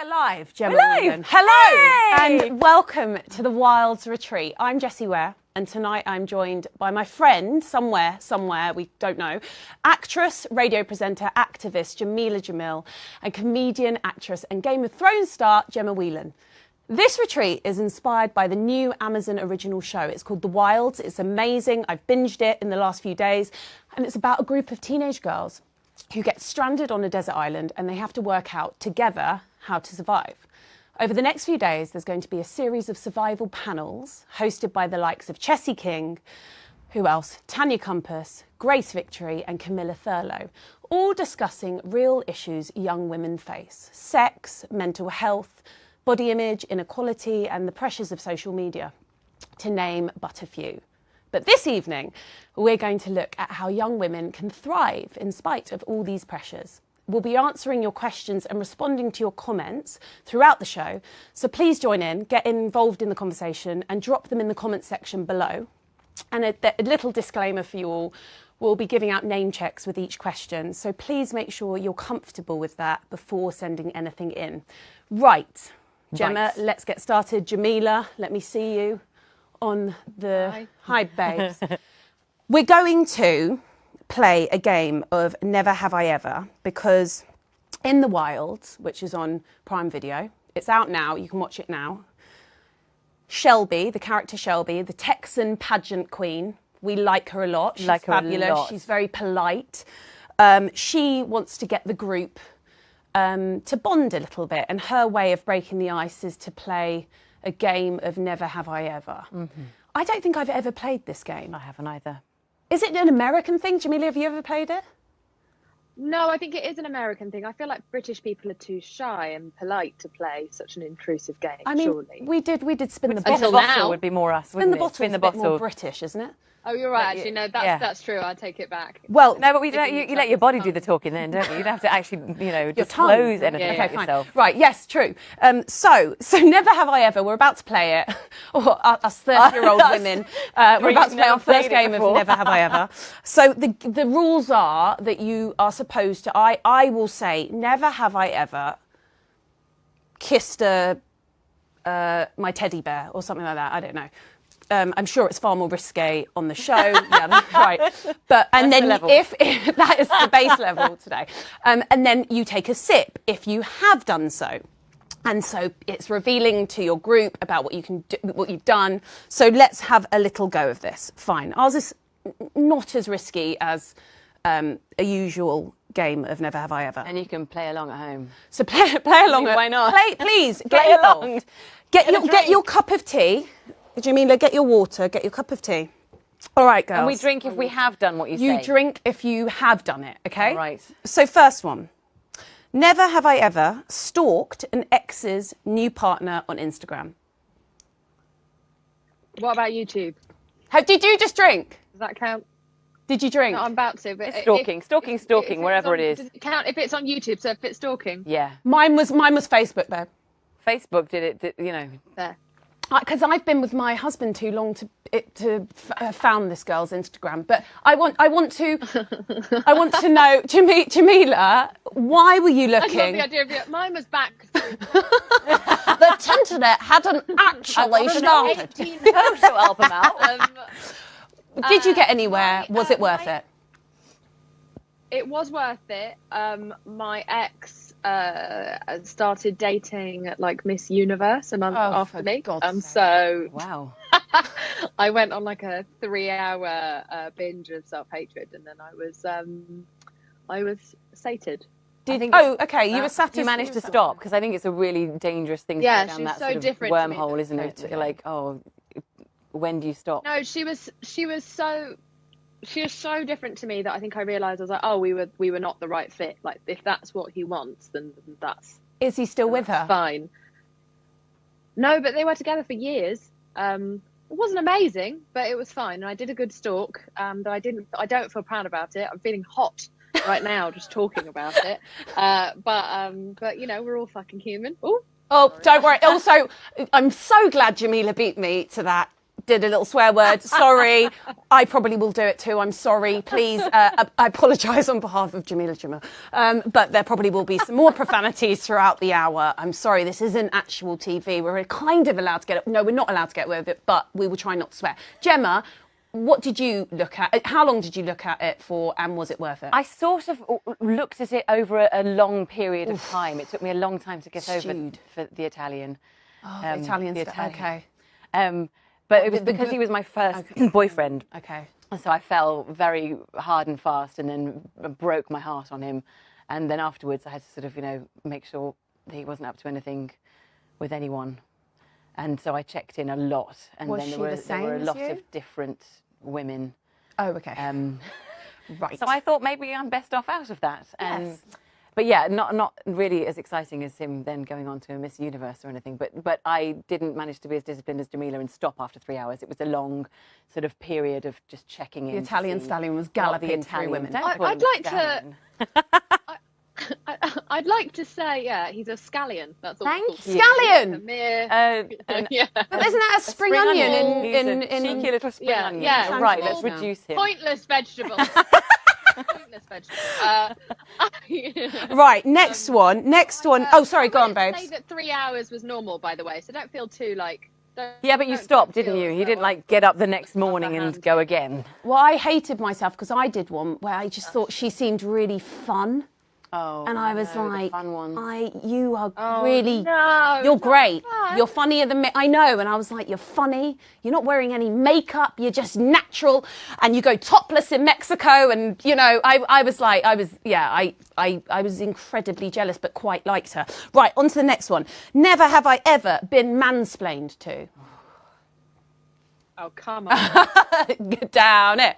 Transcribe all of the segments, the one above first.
We're live, Gemma Whelan. Hello, Hey! and welcome to the Wilds Retreat. I'm Jessie Ware, and tonight I'm joined by my friend, somewhere, we don't know, actress, radio presenter, activist Jameela Jamil, and comedian, actress, and Game of Thrones star Gemma Whelan. This retreat is inspired by the new Amazon original show. It's called The Wilds. It's amazing. I've binged it in the last few days, and it's about a group of teenage girls who get stranded on a desert island and they have to work out together how to survive. Over the next few days, there's going to be a series of survival panels hosted by the likes of Chessie King, who else? Tanya Compass, Grace Victory and Camilla Thurlow, all discussing real issues young women face: sex, mental health, body image, inequality and the pressures of social media, to name but a few. But this evening, we're going to look at how young women can thrive in spite of all these pressures. We'll be answering your questions and responding to your comments throughout the show. So please join in, get involved in the conversation and drop them in the comments section below. And a little disclaimer for you all, we'll be giving out name checks with each question. So please make sure you're comfortable with that before sending anything in. Right, Gemma, let's get started. Jameela, let me see you on the... Hi babes. We're going to play a game of Never Have I Ever, because in The Wilds, which is on Prime Video, it's out now, you can watch it now. Shelby, the character Shelby, the Texan pageant queen, we like her a lot. She's fabulous. She's very polite. She wants to get the group to bond a little bit, and her way of breaking the ice is to play a game of Never Have I Ever. Mm-hmm. I don't think I've ever played this game. I haven't either. Is it an American thing? Jameela, have you ever played it? No, I think it is an American thing. I feel like British people are too shy and polite to play such an intrusive game. I mean, surely. we did spin the Until bottle. now would be more us. Spin the bottle. Spin the a bit bottle. more British, isn't it? Oh, you're right. Actually, no, that's true. I take it back. Well, no, but you let your body do the talking then, don't you? You don't have to actually, disclose anything about yourself. Fine. Right, yes, true. So Never Have I Ever, we're about to play it. Or us 30-year-old women, we're about to play our first game of Never Have I Ever. So the rules are that you are supposed to, I will say, never have I ever kissed my teddy bear or something like that. I don't know. I'm sure it's far more risque on the show. Yeah, that's right. And then if that is the base level today, and then you take a sip if you have done so, and so it's revealing to your group about what you can do, what you've done. So let's have a little go of this. Fine. Ours is not as risky as a usual game of Never Have I Ever. And you can play along at home. So play along. Why not? Please get along. Get your cup of tea. Jameela, get your water, get your cup of tea. All right, girls. And we drink if we have done what you say. You drink if you have done it, okay? All right. So first one. Never have I ever stalked an ex's new partner on Instagram. What about YouTube? Did you just drink? Does that count? Did you drink? No, I'm about to. But it's stalking, wherever it is. Does it count if it's on YouTube? So if it's stalking? Yeah. Mine was Facebook, though. Facebook did it, There. Because I've been with my husband too long to found this girl's Instagram, but I want to know, Jameela, why were you looking? I love the idea of it. Mine was back. The internet hadn't actually started. 18 photo album out. Did you get anywhere? Was it worth it? It was worth it. My ex started dating like Miss Universe a month after me. So wow. I went on like a 3-hour binge of self-hatred, and then I was sated. Okay. You were satisfied. You managed to stop, because I think it's a really dangerous thing to go down that sort of wormhole, isn't it? Like, when do you stop? No, she was so different to me that I think I realised, I was like, we were not the right fit. Like, if that's what he wants, then that's... Is he still with her? Fine. No, but they were together for years. It wasn't amazing, but it was fine. And I did a good stalk, and I don't feel proud about it. I'm feeling hot right now just talking about it. But we're all fucking human. Ooh. Oh, don't worry. Also, I'm so glad Jameela beat me to that did a little swear word. Sorry. I probably will do it too. I'm sorry. Please, I apologise on behalf of Jameela Jamil. But there probably will be some more profanities throughout the hour. I'm sorry, this isn't actual TV. We're kind of allowed to get it. No, we're not allowed to get away with it, but we will try not to swear. Gemma, what did you look at? How long did you look at it for, and was it worth it? I sort of looked at it over a long period of time. It took me a long time to get over for the Italian. Oh, the Italian stuff. Okay. But it was because he was my first boyfriend. Okay. So I fell very hard and fast, and then broke my heart on him. And then afterwards, I had to sort of, make sure that he wasn't up to anything with anyone. And so I checked in a lot, and then there were a lot of different women. Oh, okay. Right. So I thought maybe I'm best off out of that. Yes. But yeah, not really as exciting as him then going on to a Miss Universe or anything. But I didn't manage to be as disciplined as Jameela and stop after 3 hours. It was a long sort of period of just checking in. The Italian stallion was galloping through women. I'd like to. I'd like to say, yeah, he's a scallion. That's all. Thank you. Scallion. Yeah. But isn't that a spring onion in cheeky little spring onion? Yeah. Right. Let's reduce him. Pointless vegetable. Pointless vegetable. Right. Next one. Oh, sorry. Go on, babes. Say that 3 hours was normal, by the way. So don't feel too like. Yeah, but you stopped, didn't you? You didn't get up the next morning and go again. Well, I hated myself because I did one where I just thought she seemed really fun. Oh, and I was like, fun ones. you are really, no, you're great. You're funnier than me. I know. And I was like, you're funny. You're not wearing any makeup. You're just natural. And you go topless in Mexico. And, I was incredibly jealous, but quite liked her. Right. On to the next one. Never have I ever been mansplained to. Oh, come on. Down it.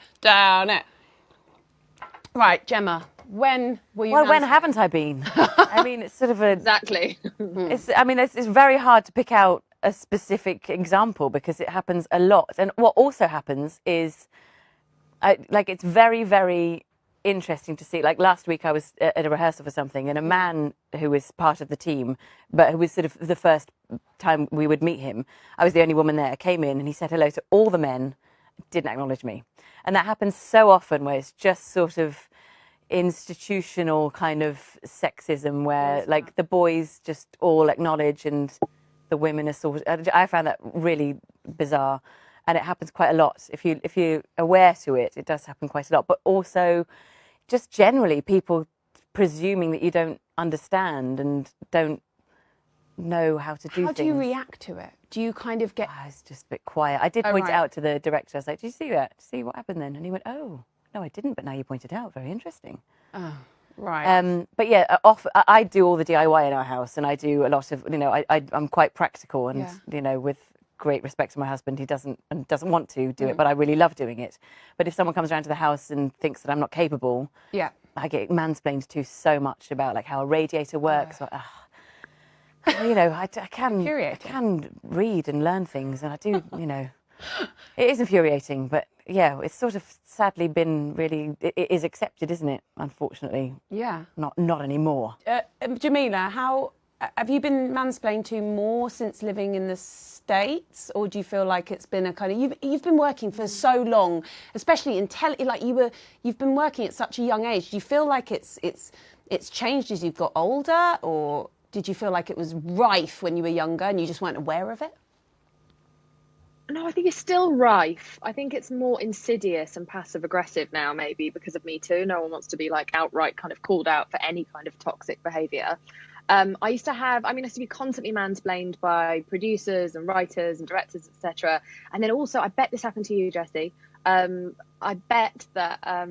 Right, Gemma. When were you? Well, when haven't I been? I mean, it's sort of exactly. It's very hard to pick out a specific example because it happens a lot. And what also happens is, it's very, very interesting to see. Like last week, I was at a rehearsal for something, and a man who was part of the team, but who was sort of the first time we would meet him. I was the only woman there. Came in and he said hello to all the men, didn't acknowledge me, and that happens so often where it's just sort of institutional kind of sexism where the boys just all acknowledge and the women are sort of, I found that really bizarre, and it happens quite a lot. If you're aware to it, it does happen quite a lot. But also just generally people presuming that you don't understand and don't know how to do things. How do you react to it? Do you kind of get... it's just a bit quiet. I did point it out to the director. I was like, did you see that? See what happened then? And he went, oh. No, I didn't, but now you pointed out. Very interesting. Oh, right. But yeah, I do all the DIY in our house, and I do a lot of, I'm quite practical, and with great respect to my husband, he doesn't want to do it, but I really love doing it. But if someone comes around to the house and thinks that I'm not capable, I get mansplained to so much about how a radiator works. I can read and learn things, and I do, It is infuriating, but yeah, it's sort of sadly been really, it is accepted, isn't it? Unfortunately. Yeah. Not anymore. Jameela, how have you been mansplained to more since living in the States, or do you feel like it's been a kind of, you've been working for so long, especially in you've been working at such a young age. Do you feel like it's changed as you've got older, or did you feel like it was rife when you were younger and you just weren't aware of it? No, I think it's still rife. I think it's more insidious and passive aggressive now, maybe because of Me Too. No one wants to be outright kind of called out for any kind of toxic behaviour. I used to be constantly mansplained by producers and writers and directors, etc. And then also, I bet this happened to you, Jessie. I bet that,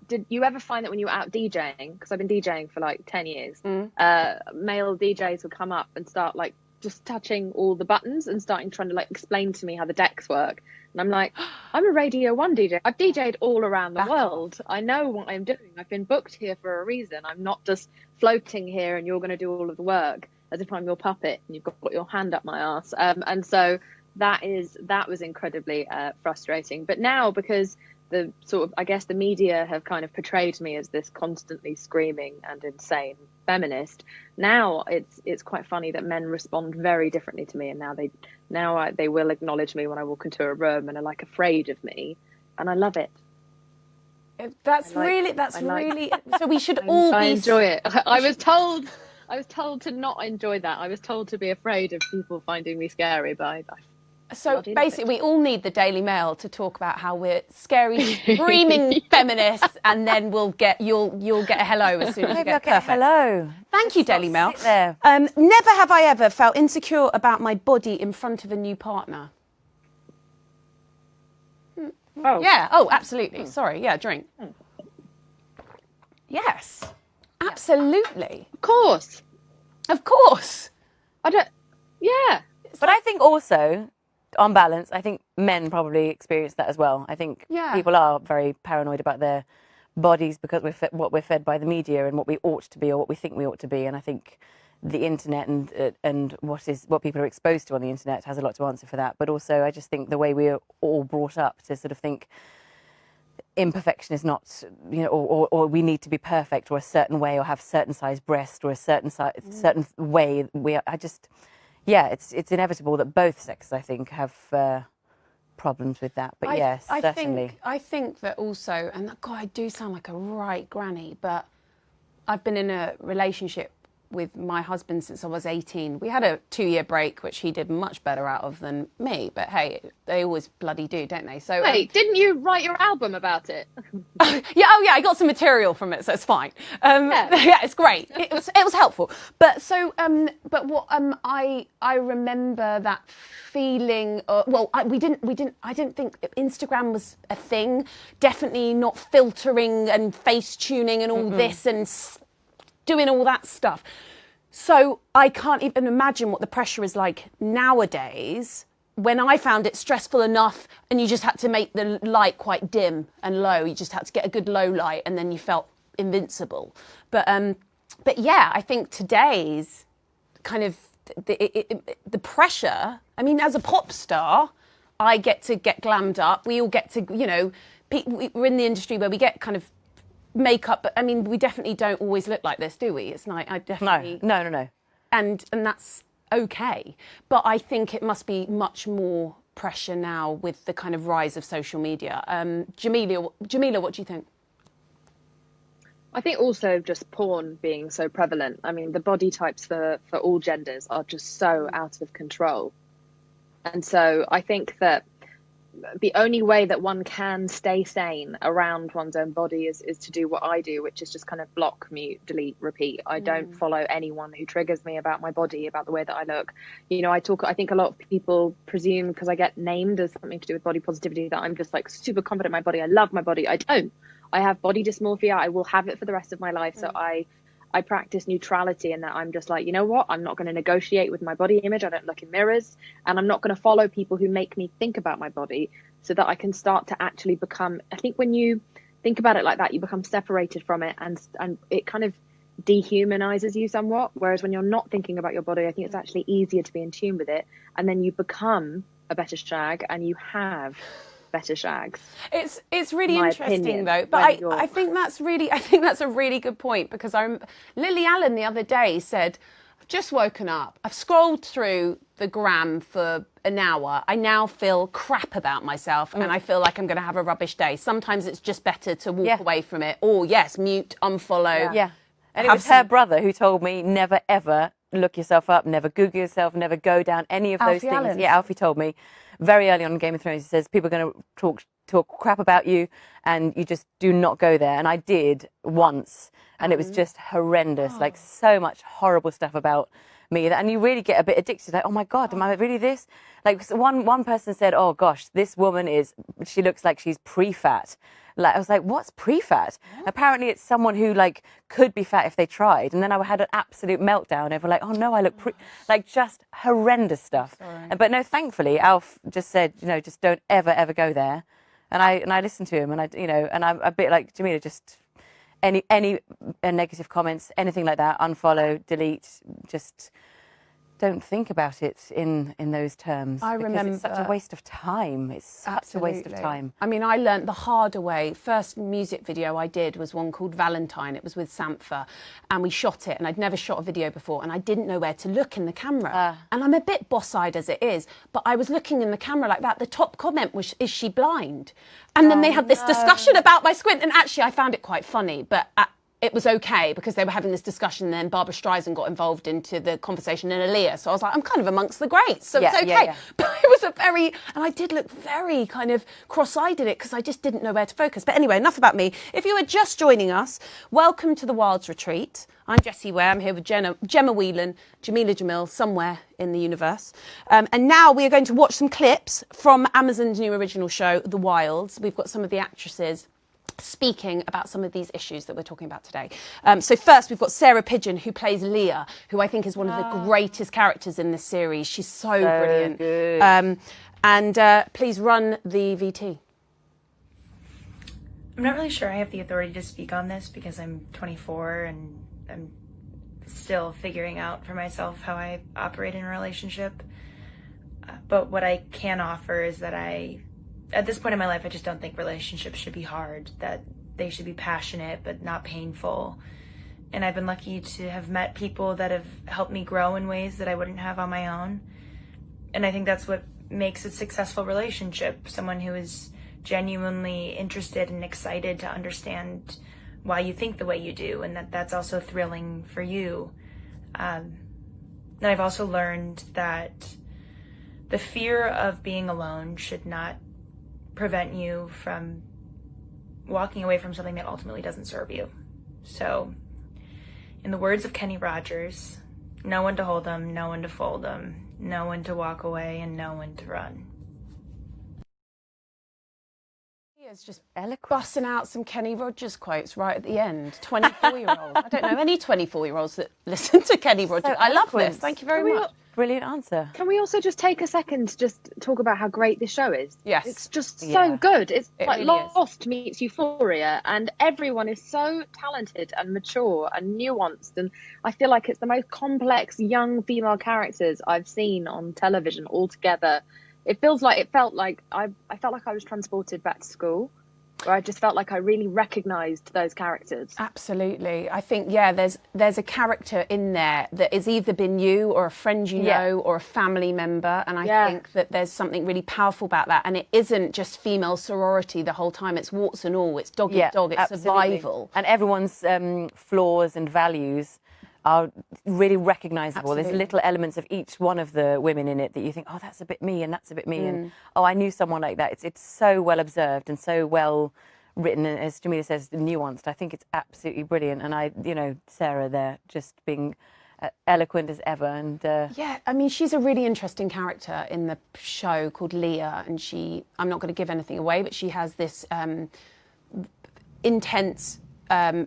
did you ever find that when you were out DJing, because I've been DJing for 10 years, male DJs would come up and start just touching all the buttons and trying to explain to me how the decks work. And I'm like, I'm a Radio 1 DJ. I've DJ'd all around the world. I know what I'm doing. I've been booked here for a reason. I'm not just floating here and you're going to do all of the work as if I'm your puppet and you've got your hand up my ass. And so that was incredibly frustrating. But now, because the media have kind of portrayed me as this constantly screaming and insane feminist. Now it's quite funny that men respond very differently to me, and now they will acknowledge me when I walk into a room and are like afraid of me, and I love it. That's really. So we should all be. I enjoy it. I was told to not enjoy that. I was told to be afraid of people finding me scary, but so basically, we all need the Daily Mail to talk about how we're scary, screaming feminists, and then you'll get a hello as soon as you get perfect. Hello. Thank you, Daily Mail. Sit there. Never have I ever felt insecure about my body in front of a new partner. Oh. Yeah. Oh, absolutely. Sorry. Yeah. Drink. Yes. Absolutely. Of course. Of course. Yeah. But I think also, on balance, I think men probably experience that as well. I think people are very paranoid about their bodies because what we're fed by the media and what we ought to be or what we think we ought to be. And I think the internet and what people are exposed to on the internet has a lot to answer for that. But also, I just think the way we're all brought up to sort of think imperfection is not, or we need to be perfect or a certain way or have certain size breast or a certain way. It's inevitable that both sexes, I think, have problems with that. But yes, certainly. I think that also, and God, I do sound like a right granny, but I've been in a relationship with my husband since I was 18. We had a 2-year break, which he did much better out of than me. But hey, they always bloody do, don't they? So wait, didn't you write your album about it? Yeah, I got some material from it, so it's fine. Yeah, it's great. It was helpful. But so, I remember that feeling. I didn't think Instagram was a thing. Definitely not filtering and face tuning and all this and doing all that stuff. So I can't even imagine what the pressure is like nowadays, when I found it stressful enough and you just had to make the light quite dim and low. You just had to get a good low light and then you felt invincible. But yeah, I think today's kind of the pressure, I mean, as a pop star, I get to get glammed up. We all get to, we're in the industry where we get kind of makeup, but I mean, we definitely don't always look like this, do we? It's like, I definitely... No. And that's okay. But I think it must be much more pressure now with the kind of rise of social media. Jameela, what do you think? I think also just porn being so prevalent. I mean, the body types for all genders are just so out of control. And so I think that the only way that one can stay sane around one's own body is to do what I do, which is just kind of block, mute, delete, repeat. I don't follow anyone who triggers me about my body, about the way that I look. I think a lot of people presume because I get named as something to do with body positivity that I'm just like super confident in my body. I love my body. I don't. I have body dysmorphia. I will have it for the rest of my life. So I practice neutrality in that I'm just like, you know what? I'm not going to negotiate with my body image. I don't look in mirrors, and I'm not going to follow people who make me think about my body, so that I can start to actually become, I think when you think about it like that, you become separated from it, and it kind of dehumanizes you somewhat. Whereas when you're not thinking about your body, I think it's actually easier to be in tune with it. And then you become a better shag and you have better shags. It's really interesting though, but I think that's a really good point, because Lily Allen the other day said, I've just woken up, I've scrolled through the gram for an hour, I now feel crap about myself and I feel like I'm going to have a rubbish day. Sometimes it's just better to walk away from it, or mute, unfollow. And it was her brother who told me, never ever look yourself up, never Google yourself, never go down any of those things. Allen. Yeah, Alfie told me very early on in Game of Thrones. He says people are going to talk crap about you, and you just do not go there. And I did once, and it was just horrendous. Like so much horrible stuff about me, and you really get a bit addicted. Like, oh my God, am I really this? Like one person said, oh gosh, this woman she looks like she's pre-fat. Like, I was like, what's pre-fat? Apparently it's someone who like could be fat if they tried. And then I had an absolute meltdown over like, oh no, I look like just horrendous stuff. But no, thankfully Alf just said, just don't ever go there. And I listened to him, and and I'm a bit like Jameela, just any negative comments, anything like that, unfollow, delete, just don't think about it in those terms. I remember it's such a waste of time. It's such a waste of time. I mean, I learnt the harder way. First music video I did was one called Valentine. It was with Sampha, and we shot it, and I'd never shot a video before, and I didn't know where to look in the camera. And I'm a bit boss-eyed as it is, but I was looking in the camera like that. The top comment was, "Is she blind?" And then they had this discussion about my squint, and actually I found it quite funny, but it was okay because they were having this discussion, and then Barbara Streisand got involved into the conversation and Aaliyah. So I was like, I'm kind of amongst the greats, so it's okay. But it was and I did look very kind of cross-eyed in it because I just didn't know where to focus. But anyway, enough about me. If you are just joining us, welcome to the Wilds Retreat. I'm Jessie Ware. I'm here with Gemma Whelan, Jameela Jamil, somewhere in the universe. And now we are going to watch some clips from Amazon's new original show, The Wilds. We've got some of the actresses speaking about some of these issues that we're talking about today. So first, we've got Sarah Pidgeon, who plays Leah, who I think is one of the greatest characters in this series. She's so brilliant. Good. And please run the VT. I'm not really sure I have the authority to speak on this because I'm 24 and I'm still figuring out for myself how I operate in a relationship. But what I can offer is that at this point in my life, I just don't think relationships should be hard, that they should be passionate but not painful. And I've been lucky to have met people that have helped me grow in ways that I wouldn't have on my own. And I think that's what makes a successful relationship, someone who is genuinely interested and excited to understand why you think the way you do, and that's also thrilling for you. And I've also learned that the fear of being alone should not prevent you from walking away from something that ultimately doesn't serve you. So, in the words of Kenny Rogers, know when to hold them, know when to fold them, know when to walk away, and know when to run. He is just busting out some Kenny Rogers quotes right at the end. 24-year-old. I don't know any 24-year-olds that listen to Kenny Rogers. I love this. Thank you very much. Brilliant answer. Can we also just take a second to just talk about how great this show is? Yes. It's just so good. It's like really Lost meets Euphoria, and everyone is so talented and mature and nuanced, and I feel like it's the most complex young female characters I've seen on television altogether. I felt like I was transported back to school, where I just felt like I really recognised those characters. Absolutely. I think, there's a character in there that has either been you or a friend you know or a family member. And I think that there's something really powerful about that. And it isn't just female sorority the whole time. It's warts and all. It's dog eat dog. It's survival. And everyone's flaws and values are really recognisable. There's little elements of each one of the women in it that you think, oh, that's a bit me and that's a bit me. And, oh, I knew someone like that. It's so well observed and so well written. And as Jameela says, nuanced. I think it's absolutely brilliant. And Sarah there just being eloquent as ever. And I mean, she's a really interesting character in the show called Leah. And I'm not going to give anything away, but she has this intense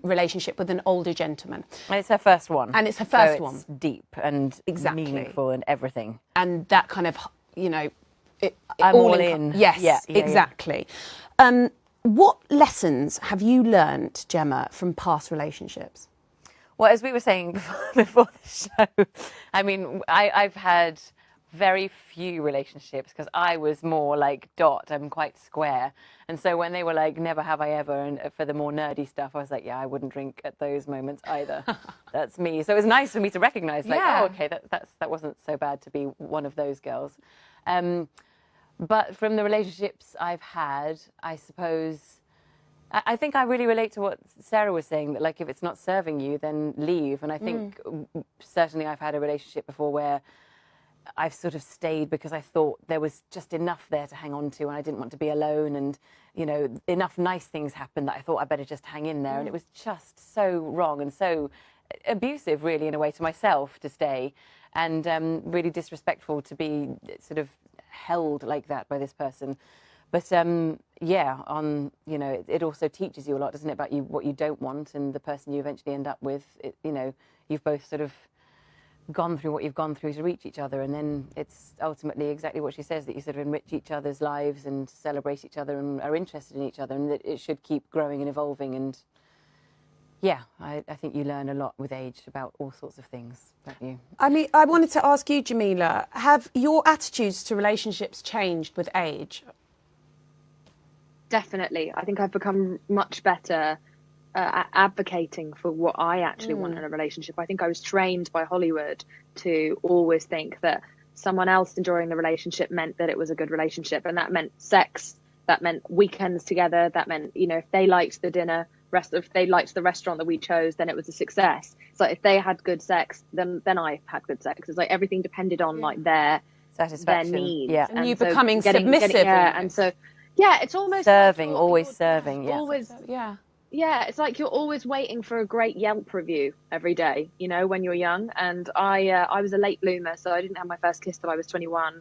relationship with an older gentleman. And it's her first one. And it's her first so one. It's deep and meaningful and everything. And that kind of, I'm all in. Yes, exactly. What lessons have you learned, Gemma, from past relationships? Well, as we were saying before the show, I mean, I've had very few relationships because I was more like Dot. I'm quite square. And so when they were like, never have I ever, and for the more nerdy stuff, I was like, I wouldn't drink at those moments either. That's me. So it was nice for me to recognise, like, oh, okay, that wasn't so bad to be one of those girls. But from the relationships I've had, I suppose, I think I really relate to what Sarah was saying, that like if it's not serving you, then leave. And I think certainly I've had a relationship before where I've sort of stayed because I thought there was just enough there to hang on to, and I didn't want to be alone, and enough nice things happened that I thought I'd better just hang in there. And it was just so wrong and so abusive, really, in a way, to myself to stay, and really disrespectful to be sort of held like that by this person. But it also teaches you a lot, doesn't it, about what you don't want, and the person you eventually end up with. You've both sort of gone through what you've gone through to reach each other, and then it's ultimately exactly what she says, that you sort of enrich each other's lives and celebrate each other and are interested in each other, and that it should keep growing and evolving. And Yeah, I think you learn a lot with age about all sorts of things, don't you? I mean, I wanted to ask you, Jameela, have your attitudes to relationships changed with age? Definitely. I think I've become much better at advocating for what I actually want in a relationship. I think I was trained by Hollywood to always think that someone else enjoying the relationship meant that it was a good relationship, and that meant sex, that meant weekends together, that meant, you know, if they liked the dinner, if they liked the restaurant that we chose, then it was a success. So if they had good sex, then I had good sex. It's like everything depended on like their needs. Yeah. And you so becoming submissive. and so it's almost serving, like always serving. Yeah. Always, Yeah. yeah, it's like you're always waiting for a great Yelp review every day, you know, when you're young. And I was a late bloomer, so I didn't have my first kiss till I was 21.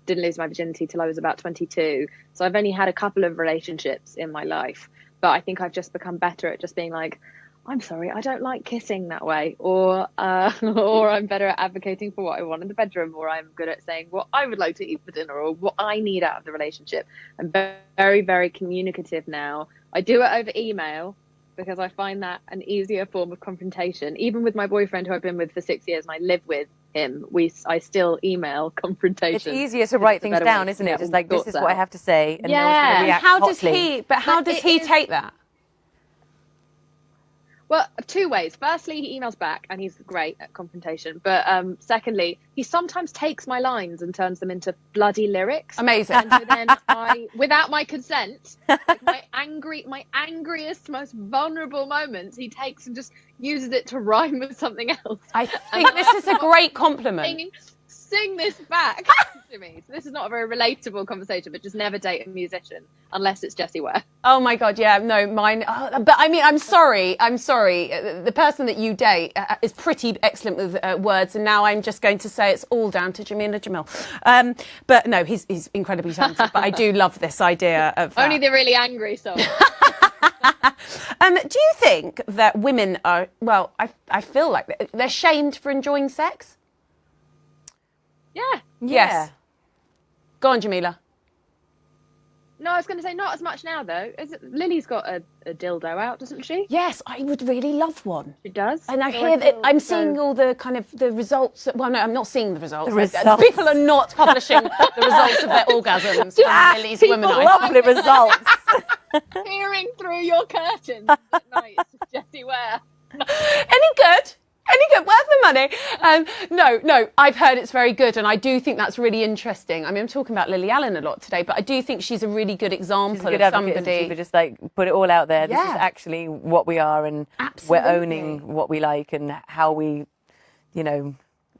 Didn't lose my virginity till I was about 22. So I've only had a couple of relationships in my life. But I think I've just become better at just being like, I'm sorry, I don't like kissing that way. Or I'm better at advocating for what I want in the bedroom. Or I'm good at saying what I would like to eat for dinner or what I need out of the relationship. I'm very, very communicative now. I do it over email because I find that an easier form of confrontation. Even with my boyfriend who I've been with for 6 years and I live with him, I still email confrontation. It's easier to write things down, isn't it? Just like, this is what I have to say, and no one's going to react How does he take that? Well, two ways. Firstly, he emails back and he's great at confrontation. But secondly, he sometimes takes my lines and turns them into bloody lyrics. Amazing. And so then without my consent, like my angriest, most vulnerable moments, he takes and just uses it to rhyme with something else. I think this is a great compliment. Sing this back to me. So this is not a very relatable conversation, but just never date a musician unless it's Jessie Ware. Oh my God, yeah, no, mine. But I mean, I'm sorry. The person that you date is pretty excellent with words, and now I'm just going to say it's all down to Jameela Jamil. But no, he's incredibly talented. But I do love this idea of only the really angry song. Do you think that women are? Well, I feel like they're shamed for enjoying sex. Yeah. Yes. Go on, Jameela. No, I was going to say not as much now, though. Lily's got a dildo out, doesn't she? Yes, I would really love one. She does. And I hear that I'm seeing all the kind of the results. Well, no, I'm not seeing the results. People are not publishing the results of their orgasms from Lily's Womanizer. Lovely results. Peering through your curtains at night. It's just Jessie Ware. Any good? Worth the money. No, I've heard it's very good, and I do think that's really interesting. I mean, I'm talking about Lily Allen a lot today, but I do think she's a really good example of somebody. Just like put it all out there. This is actually what we are, and we're owning what we like and how we,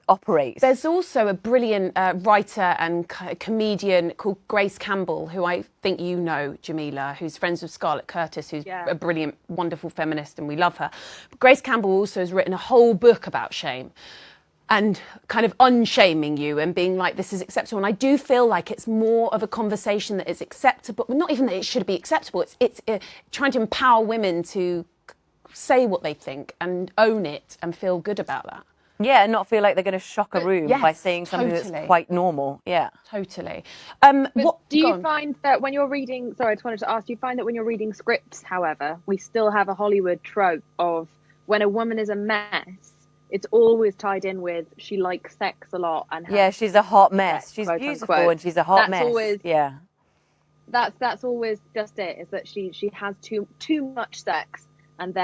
operate. There's also a brilliant writer and comedian called Grace Campbell, who I think you know, Jameela, who's friends with Scarlett Curtis, who's a brilliant, wonderful feminist, and we love her. But Grace Campbell also has written a whole book about shame and kind of unshaming you and being like, this is acceptable. And I do feel like it's more of a conversation that is acceptable, but not even that it should be acceptable. It's trying to empower women to say what they think and own it and feel good about that. Yeah, and not feel like they're going to shock a room by saying something that's quite normal. Yeah. Totally. Do you find that when you're reading, sorry, I just wanted to ask, do you find that when you're reading scripts, however, we still have a Hollywood trope of when a woman is a mess, it's always tied in with she likes sex a lot. And she's a hot mess. She's beautiful and she's a hot mess. That's always just it, is that she has too much sex and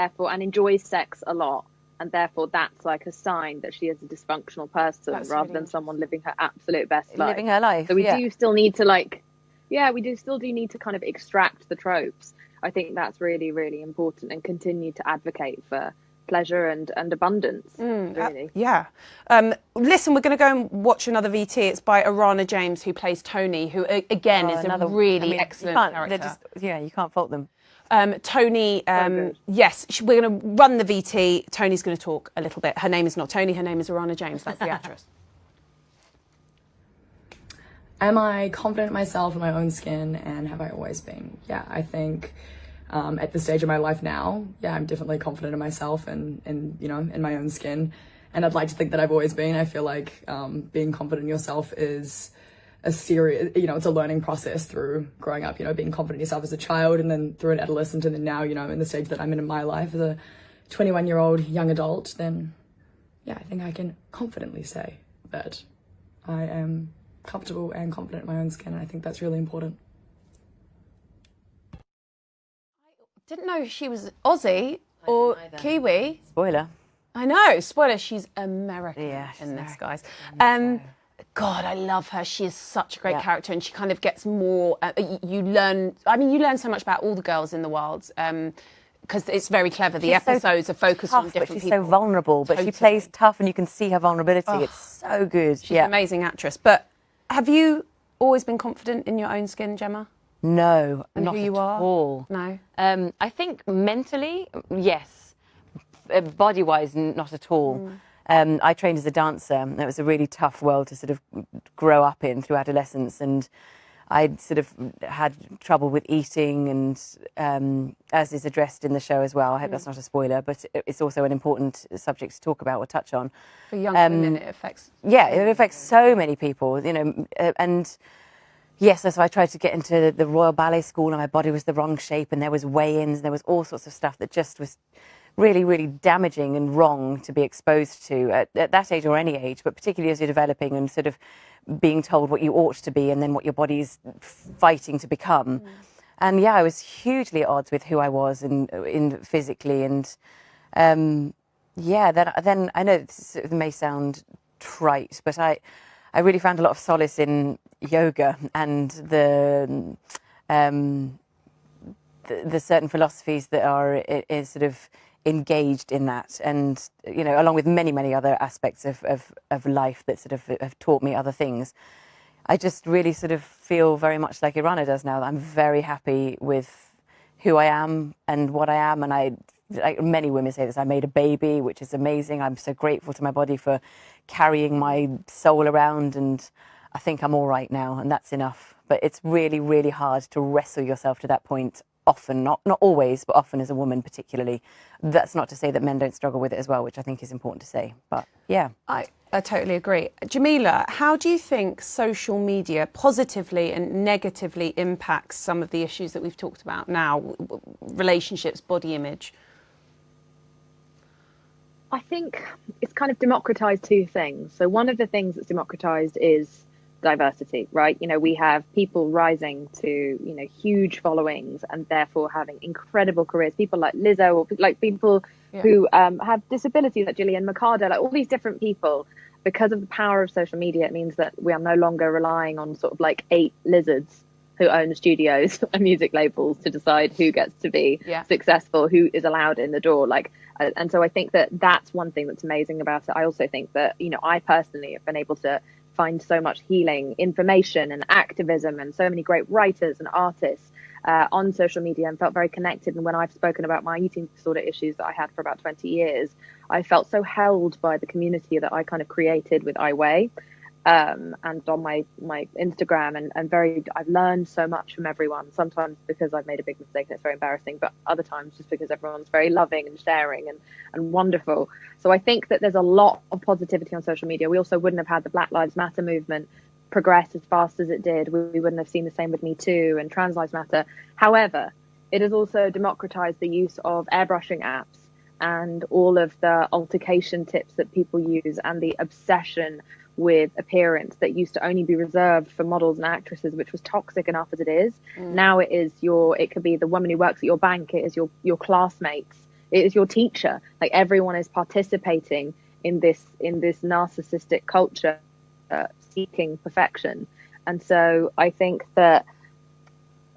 enjoys sex a lot. And therefore, that's like a sign that she is a dysfunctional person rather than someone living her absolute best life. Living her life. So we do still need to need to kind of extract the tropes. I think that's really, really important, and continue to advocate for pleasure and abundance. Really. Listen, we're going to go and watch another VT. It's by Arana James, who plays Tony, who again is a really excellent character. You can't fault them. Tony, yes, we're going to run the VT. Tony's going to talk a little bit. Her name is not Tony, her name is Arana James. That's the actress. Am I confident in myself and my own skin, and have I always been? Yeah, I think at this stage of my life now, I'm definitely confident in myself and in my own skin. And I'd like to think that I've always been. I feel like being confident in yourself is a serious, it's a learning process through growing up, being confident in yourself as a child and then through an adolescent and then now, in the stage that I'm in my life as a 21-year-old young adult, then yeah, I think I can confidently say that I am comfortable and confident in my own skin, and I think that's really important. Didn't know she was Aussie or Kiwi. Spoiler. I know, spoiler, she's American she's in this, American. guys. God, I love her. She is such a great character, and she kind of gets more, you learn so much about all the girls in the Wilds, because it's very clever. The episodes are focused on different but she's people. so vulnerable, but she plays tough and you can see her vulnerability. It's so good. She's an amazing actress. But have you always been confident in your own skin, Gemma? No, And not who you at are? all. No. I think mentally, yes. Body-wise, not at all. I trained as a dancer. It was a really tough world to sort of grow up in through adolescence, and I sort of had trouble with eating, and as is addressed in the show as well. I hope that's not a spoiler, but it's also an important subject to talk about or touch on. For young women, it affects. Yeah, it affects so many people, and yes, so I tried to get into the Royal Ballet School, and my body was the wrong shape, and there was weigh-ins, and there was all sorts of stuff that just was really, really damaging and wrong to be exposed to at that age or any age, but particularly as you're developing and sort of being told what you ought to be and then what your body's fighting to become. And yeah, I was hugely at odds with who I was in physically, and then I know this may sound trite, but I really found a lot of solace in yoga and the certain philosophies that are sort of engaged in that, and along with many other aspects of life that sort of have taught me other things. I just really sort of feel very much like Irana does now, that I'm very happy with who I am and what I am, and like many women say this, I made a baby, which is amazing. I'm so grateful to my body for carrying my soul around, and I think I'm all right now, and that's enough. But it's really, really hard to wrestle yourself to that point. Often, not always, but often as a woman particularly. That's not to say that men don't struggle with it as well, which I think is important to say. But yeah. I totally agree. Jameela, how do you think social media positively and negatively impacts some of the issues that we've talked about now, relationships, body image? I think it's kind of democratized two things. So one of the things that's democratized is diversity, right? We have people rising to, huge followings and therefore having incredible careers. People like Lizzo, or like people who have disabilities, like Gillian Mercado, like all these different people. Because of the power of social media, it means that we are no longer relying on sort of like 8 lizards who own studios and music labels to decide who gets to be successful, who is allowed in the door. And so I think that that's one thing that's amazing about it. I also think that, I personally have been able to find so much healing information and activism and so many great writers and artists on social media, and felt very connected. And when I've spoken about my eating disorder issues that I had for about 20 years, I felt so held by the community that I kind of created with I Weigh. And on my Instagram, and I've learned so much from everyone, sometimes because I've made a big mistake and it's very embarrassing, but other times just because everyone's very loving and sharing and wonderful. So I think that there's a lot of positivity on social media. We also wouldn't have had the Black Lives Matter movement progress as fast as it did. We wouldn't have seen the same with Me Too and Trans Lives Matter. However, it has also democratized the use of airbrushing apps and all of the altercation tips that people use, and the obsession with appearance that used to only be reserved for models and actresses, which was toxic enough as it is. Now it could be the woman who works at your bank, it is your classmates, it is your teacher. Like, everyone is participating in this narcissistic culture, seeking perfection. And so I think that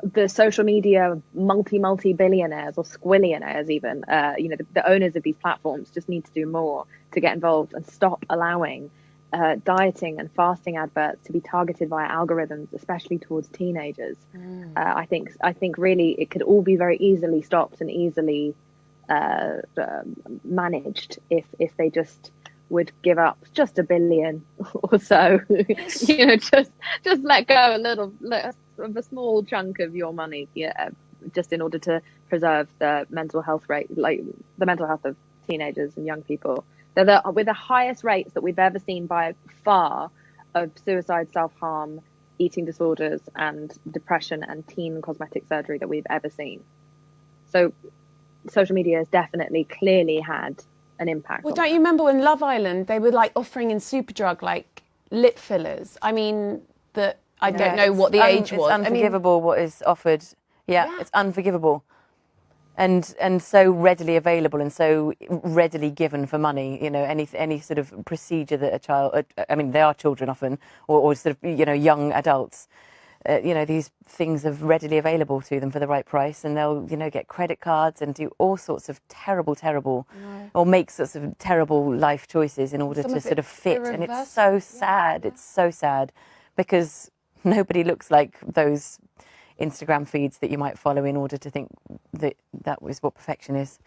the social media multi-billionaires, or squillionaires even, the owners of these platforms just need to do more to get involved and stop allowing dieting and fasting adverts to be targeted via algorithms, especially towards teenagers. I think really it could all be very easily stopped and easily managed if they just would give up just $1 billion or so. Just let go of a small chunk of your money, just in order to preserve the mental health rate, like the mental health of teenagers and young people. They're with the highest rates that we've ever seen by far of suicide, self-harm, eating disorders, and depression and teen cosmetic surgery that we've ever seen. So social media has definitely clearly had an impact. Well, on don't that. you remember when Love Island, they were like offering in Superdrug like lip fillers? I mean, I don't know what the age was. It's unforgivable what is offered. Yeah, it's unforgivable. And so readily available and so readily given for money, you know, any sort of procedure that a child, I mean, they are children often, or sort of, you know, young adults, you know, these things are readily available to them for the right price, and they'll, you know, get credit cards and do all sorts of terrible, or make sorts of terrible life choices in order to sort of fit. And it's so sad. It's so sad because nobody looks like those Instagram feeds that you might follow in order to think that was what perfection is.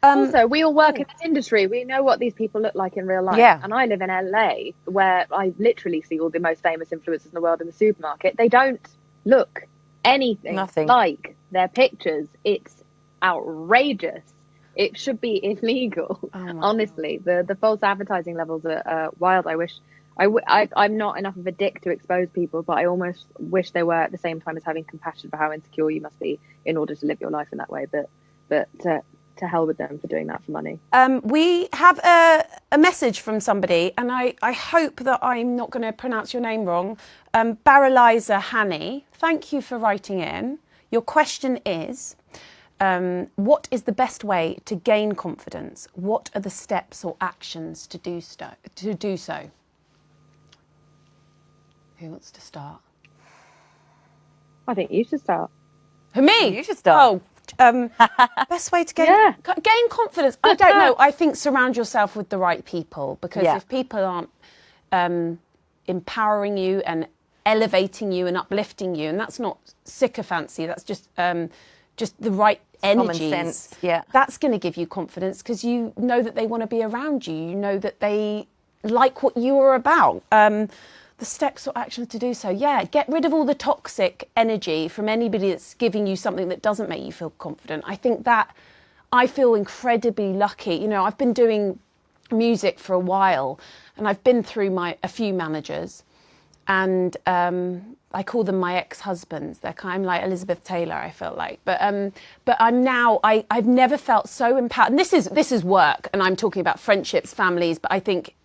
Also, we all work in this industry. We know what these people look like in real life. Yeah. And I live in LA, where I literally see all the most famous influencers in the world in the supermarket. They don't look anything like their pictures. It's outrageous. It should be illegal. Honestly, the false advertising levels are wild. I wish I'm not enough of a dick to expose people, but I almost wish they were at the same time as having compassion for how insecure you must be in order to live your life in that way. But to hell with them for doing that for money. We have a message from somebody, and I hope that I'm not going to pronounce your name wrong. Baraliza Hani, thank you for writing in. Your question is, what is the best way to gain confidence? What are the steps or actions to do so? Who wants to start? I think you should start. Who, me? You should start. Best way to gain confidence. I don't know. I think surround yourself with the right people, because if people aren't empowering you and elevating you and uplifting you, and that's not sycophancy, that's just the right energies. Common sense, yeah. That's going to give you confidence, because you know that they want to be around you. You know that they like what you are about. The steps or actions to do so. Yeah, get rid of all the toxic energy from anybody that's giving you something that doesn't make you feel confident. I think that I feel incredibly lucky. You know, I've been doing music for a while, and I've been through a few managers, and I call them my ex-husbands. They're kind of like Elizabeth Taylor, I felt like. But I'm now, I've never felt so empowered. And this is work, and I'm talking about friendships, families, but I think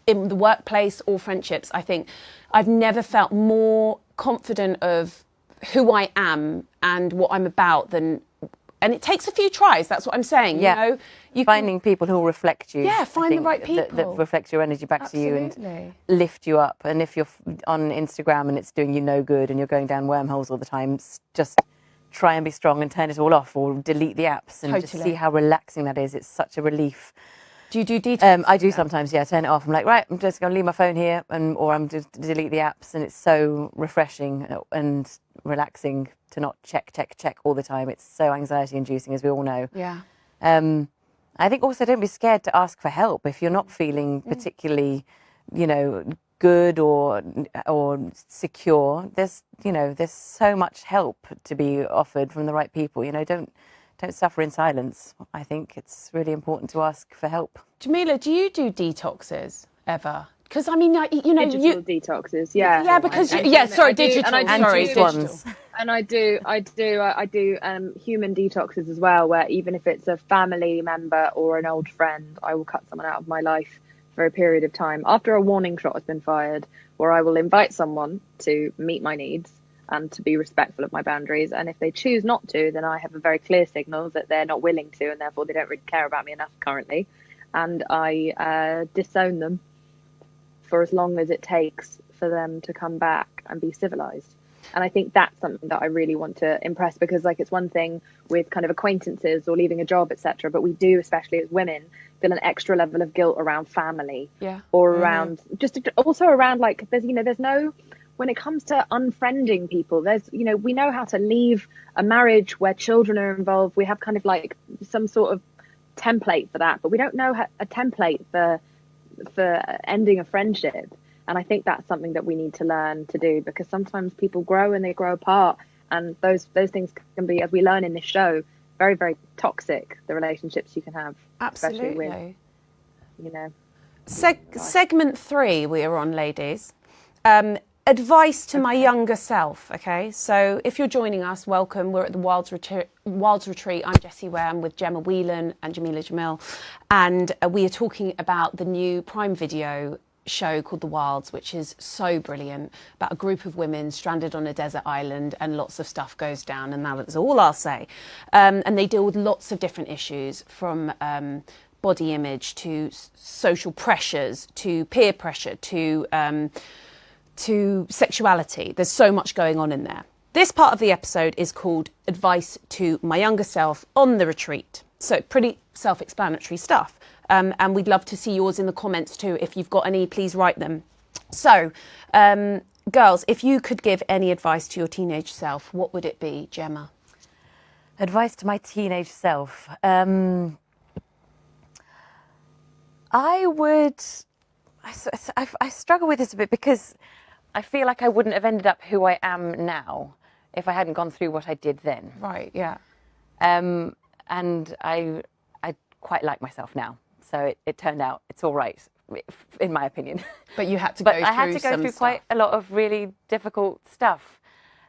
in the workplace or friendships, I think I've never felt more confident of who I am and what I'm about and it takes a few tries. That's what I'm saying. Yeah. You know, finding people who will reflect you. Yeah, find the right people that reflect your energy back to you and lift you up. And if you're on Instagram and it's doing you no good and you're going down wormholes all the time, just try and be strong and turn it all off, or delete the apps and just see how relaxing that is. It's such a relief. Do you do detox? I do sometimes, yeah. Turn it off. I'm like, right, I'm just going to leave my phone here, or I'm just delete the apps, and it's so refreshing and relaxing to not check all the time. It's so anxiety-inducing, as we all know. Yeah. I think also don't be scared to ask for help if you're not feeling particularly, you know, good or secure. There's so much help to be offered from the right people. You know, don't suffer in silence. I think it's really important to ask for help. Jameela, do you do detoxes ever? Because I mean, you know, digital detoxes, yeah. Yeah, because digital. And I do human detoxes as well, where even if it's a family member or an old friend, I will cut someone out of my life for a period of time after a warning shot has been fired, where I will invite someone to meet my needs and to be respectful of my boundaries. And if they choose not to, then I have a very clear signal that they're not willing to, and therefore they don't really care about me enough currently. And I disown them for as long as it takes for them to come back and be civilized. And I think that's something that I really want to impress, because like it's one thing with kind of acquaintances or leaving a job, etc., but we do, especially as women, feel an extra level of guilt around family, or around just also around like there's no, when it comes to unfriending people, we know how to leave a marriage where children are involved. We have kind of like some sort of template for that, but we don't know a template for ending a friendship. And I think that's something that we need to learn to do, because sometimes people grow and they grow apart, and those things can be, as we learn in this show, very, very toxic, the relationships you can have. Absolutely. Especially with, Segment 3 we are on, ladies. advice to my younger self, okay? So if you're joining us, welcome. We're at the Wilds Retreat. I'm Jessie Ware. I'm with Gemma Whelan and Jameela Jamil. And we are talking about the new Prime Video show called The Wilds, which is so brilliant, about a group of women stranded on a desert island and lots of stuff goes down, and that's all I'll say. And they deal with lots of different issues, from body image to social pressures to peer pressure to sexuality. There's so much going on in there. This part of the episode is called Advice to My Younger Self on the Retreat. So pretty self-explanatory stuff. And we'd love to see yours in the comments too. If you've got any, please write them. So, girls, if you could give any advice to your teenage self, what would it be, Gemma? Advice to my teenage self. I struggle with this a bit because I feel like I wouldn't have ended up who I am now if I hadn't gone through what I did then. Right, yeah. And I quite like myself now. So it turned out it's all right, in my opinion. But you had to go through I had to go through quite a lot of really difficult stuff.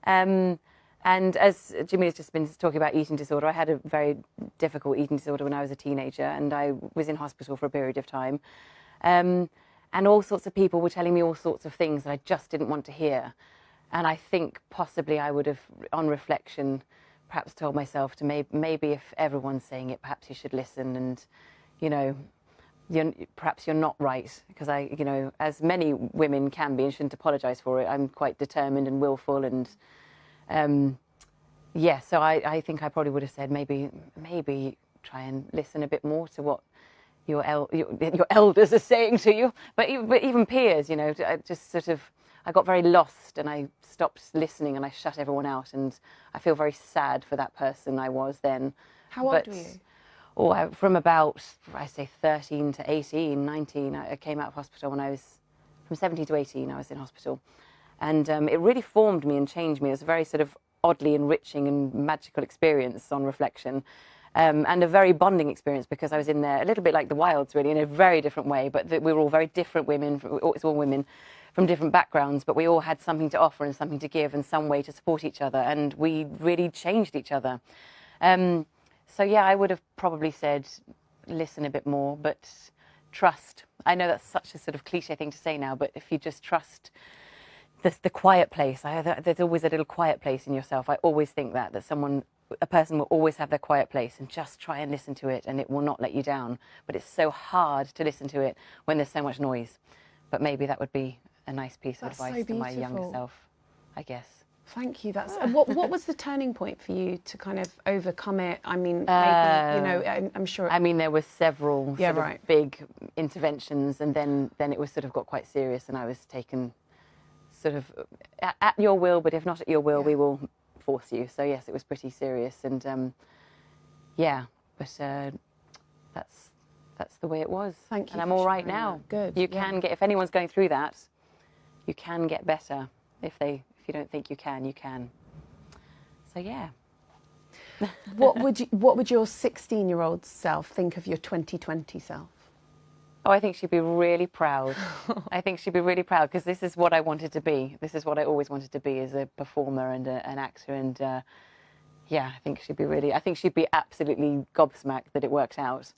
And as Jameela's just been talking about eating disorder, I had a very difficult eating disorder when I was a teenager, and I was in hospital for a period of time. And all sorts of people were telling me all sorts of things that I just didn't want to hear. And I think possibly I would have, on reflection, perhaps told myself to maybe if everyone's saying it, perhaps you should listen, and, you know, perhaps you're not right. Because as many women can be and shouldn't apologise for it, I'm quite determined and willful, and so I think I probably would have said maybe try and listen a bit more to what your elders are saying to you, but even peers, I got very lost and I stopped listening and I shut everyone out, and I feel very sad for that person I was then. How old were you? From about, I say 13 to 18, 19, I came out of hospital when I was, from 17 to 18, I was in hospital. And it really formed me and changed me. It was a very sort of oddly enriching and magical experience on reflection. And a very bonding experience, because I was in there a little bit like the Wilds, really, in a very different way. But we were all very different women. It's all women from different backgrounds, but we all had something to offer and something to give and some way to support each other. And we really changed each other. So, yeah, I would have probably said listen a bit more, but trust. I know that's such a sort of cliche thing to say now, but if you just trust the quiet place. There's always a little quiet place in yourself. I always think that a person will always have their quiet place, and just try and listen to it, and it will not let you down. But it's so hard to listen to it when there's so much noise. But maybe that would be a nice piece of advice to my younger self, I guess. Thank you. What was the turning point for you to kind of overcome it? I mean, maybe, I'm sure. I mean, there were several big interventions, and then it was sort of got quite serious, and I was taken sort of at your will, but if not at your will, we will force you. So yes, it was pretty serious, and that's the way it was. Thank you. And I'm all right now. Good. You can get, if anyone's going through that, you can get better. If you don't think you can. So yeah. What would your 16-year-old self think of your 2020 self? Oh, I think she'd be really proud. I think she'd be really proud, because this is what I wanted to be. This is what I always wanted to be, as a performer and an actor. And I think she'd be absolutely gobsmacked that it worked out.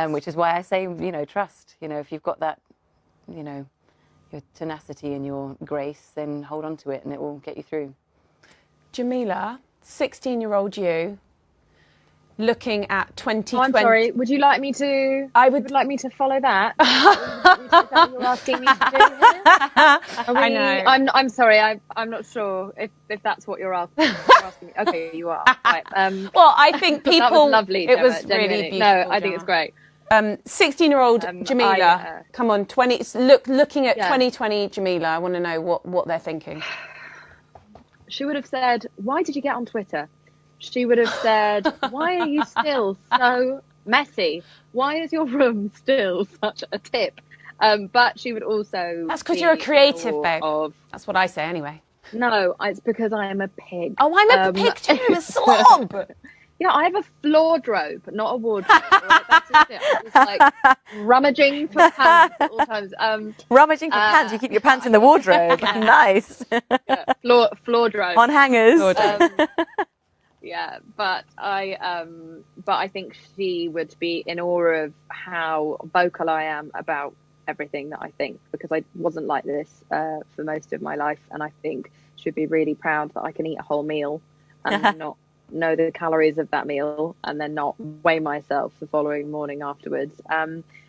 Which is why I say, trust. If you've got that, your tenacity and your grace, then hold on to it and it will get you through. Jameela, 16-year-old you, looking at 2020. I'm sorry, would you like me to? I would like me to follow that. Is that what you're asking me to do here? I know. I'm sorry. I'm not sure if that's what you're asking. Me. Okay, you are. Right. Well, I think people. That was lovely. It was really beautiful. No, I think it's great. 16-year-old Jameela, come on, looking at 2020 Jameela, I want to know what they're thinking. She would have said, "Why did you get on Twitter?" She would have said, "Why are you still so messy? Why is your room still such a tip?" But she would also... That's because you're a creative, babe. That's what I say anyway. No, it's because I am a pig. Oh, I'm a pig too, a slob! Yeah, I have a wardrobe, not a wardrobe. Right? That's just it. I'm just like rummaging for pants at all times. Rummaging for pants. You keep your pants in the wardrobe. Nice. Yeah, floor drove On hangers. Yeah, but I think she would be in awe of how vocal I am about everything that I think, because I wasn't like this for most of my life, and I think she'd be really proud that I can eat a whole meal and not know the calories of that meal and then not weigh myself the following morning afterwards.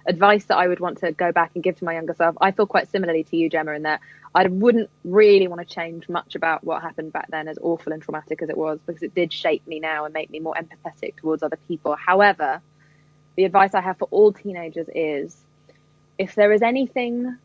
Advice that I would want to go back and give to my younger self, I feel quite similarly to you, Gemma, in that I wouldn't really want to change much about what happened back then, as awful and traumatic as it was, because it did shape me now and make me more empathetic towards other people. However, the advice I have for all teenagers is, if there is anything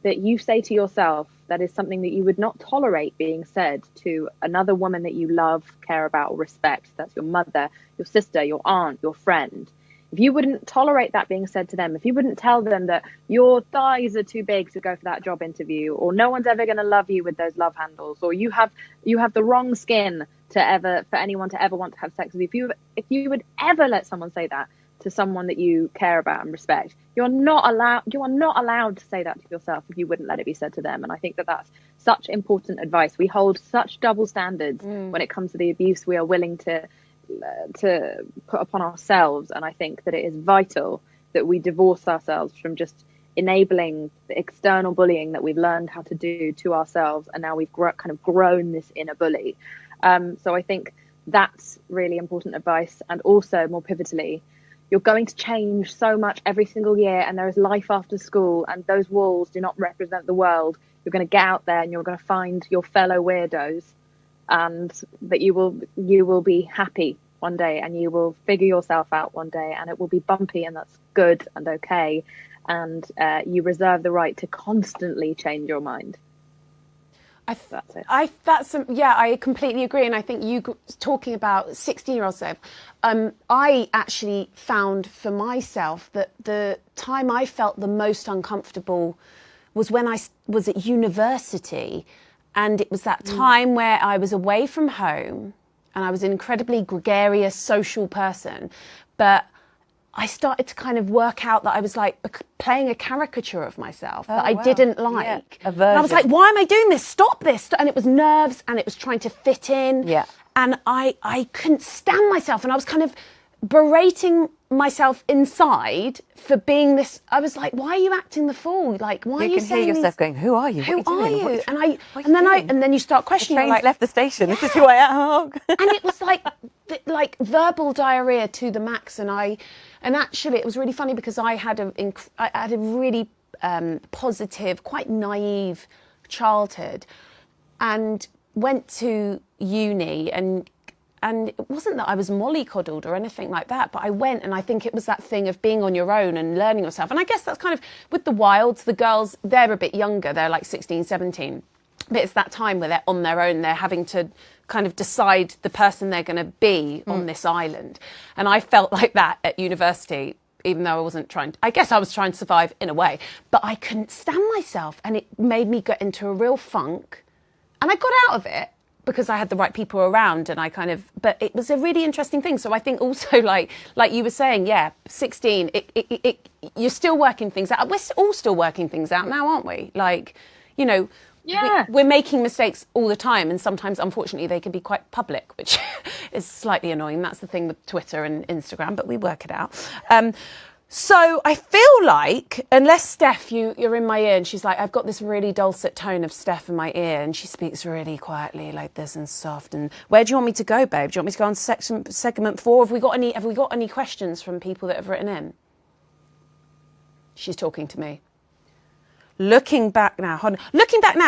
that you say to yourself that is something that you would not tolerate being said to another woman that you love, care about, or respect, that's your mother, your sister, your aunt, your friend, if you wouldn't tolerate that being said to them, if you wouldn't tell them that your thighs are too big to go for that job interview, or no one's ever going to love you with those love handles, or you have the wrong skin for anyone to ever want to have sex with you, if you would ever let someone say that to someone that you care about and respect, you are not allowed to say that to yourself if you wouldn't let it be said to them. And I think that that's such important advice. We hold such double standards when it comes to the abuse we are willing to put upon ourselves, and I think that it is vital that we divorce ourselves from just enabling the external bullying that we've learned how to do to ourselves, and now we've kind of grown this inner bully. So I think that's really important advice. And also, more pivotally, you're going to change so much every single year, and there is life after school, and those walls do not represent the world. You're going to get out there and you're going to find your fellow weirdos, and that you will be happy one day, and you will figure yourself out one day, and it will be bumpy, and that's good and okay, and you reserve the right to constantly change your mind. That's it. I completely agree, and I think you talking about 16-year-olds there, I actually found for myself that the time I felt the most uncomfortable was when I was at university. And it was that time where I was away from home, and I was an incredibly gregarious social person. But I started to kind of work out that I was like playing a caricature of myself that I didn't like. Yeah. And I was like, why am I doing this? Stop this. And it was nerves, and it was trying to fit in. Yeah. And I couldn't stand myself. And I was kind of berating myself inside for being this. I was like, why are you acting the fool? Like, why are you saying You can hear yourself going, who are you? Who are you? And then you start questioning. The train's like, left the station. This is who I am. And it was like verbal diarrhea to the max. And actually it was really funny, because I had a really positive, quite naive childhood, and went to uni, and it wasn't that I was mollycoddled or anything like that, but I went, and I think it was that thing of being on your own and learning yourself. And I guess that's kind of with the Wilds, the girls, they're a bit younger, they're like 16, 17. But it's that time where they're on their own, they're having to kind of decide the person they're going to be on this island. And I felt like that at university, even though I wasn't trying, I guess I was trying to survive in a way, but I couldn't stand myself, and it made me get into a real funk. And I got out of it because I had the right people around, and but it was a really interesting thing. So I think also, like you were saying, 16, you're still working things out. We're all still working things out now, aren't we? Like, you know, we're making mistakes all the time, and sometimes, unfortunately, they can be quite public, which is slightly annoying. That's the thing with Twitter and Instagram, but we work it out. So I feel like, unless Steph, you're in my ear, and she's like, I've got this really dulcet tone of Steph in my ear, and she speaks really quietly like this and soft. And where do you want me to go, babe? Do you want me to go on segment 4? Have we got any questions from people that have written in? She's talking to me. Looking back now,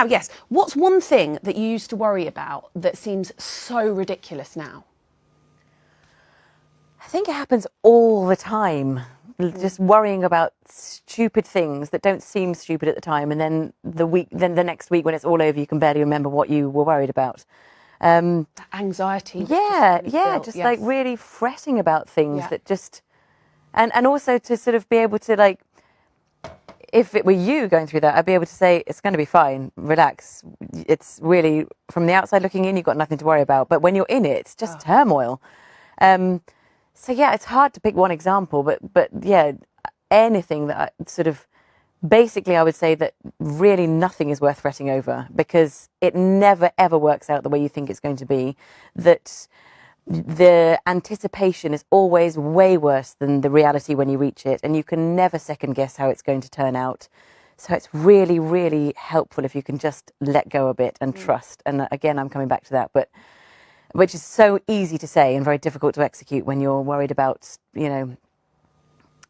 yes. What's one thing that you used to worry about that seems so ridiculous now? I think it happens all the time. Just worrying about stupid things that don't seem stupid at the time, and then the next week when it's all over, you can barely remember what you were worried about. Anxiety. Just like really fretting about things that just, and also to sort of be able to, like, if it were you going through that, I'd be able to say, it's going to be fine, relax. It's really, from the outside looking in, you've got nothing to worry about. But when you're in it, it's just turmoil. So yeah, it's hard to pick one example, but yeah, anything that basically I would say that really nothing is worth fretting over, because it never ever works out the way you think it's going to be. That the anticipation is always way worse than the reality when you reach it, and you can never second guess how it's going to turn out. So it's really, really helpful if you can just let go a bit and trust. And again, I'm coming back to that, but which is so easy to say and very difficult to execute when you're worried about,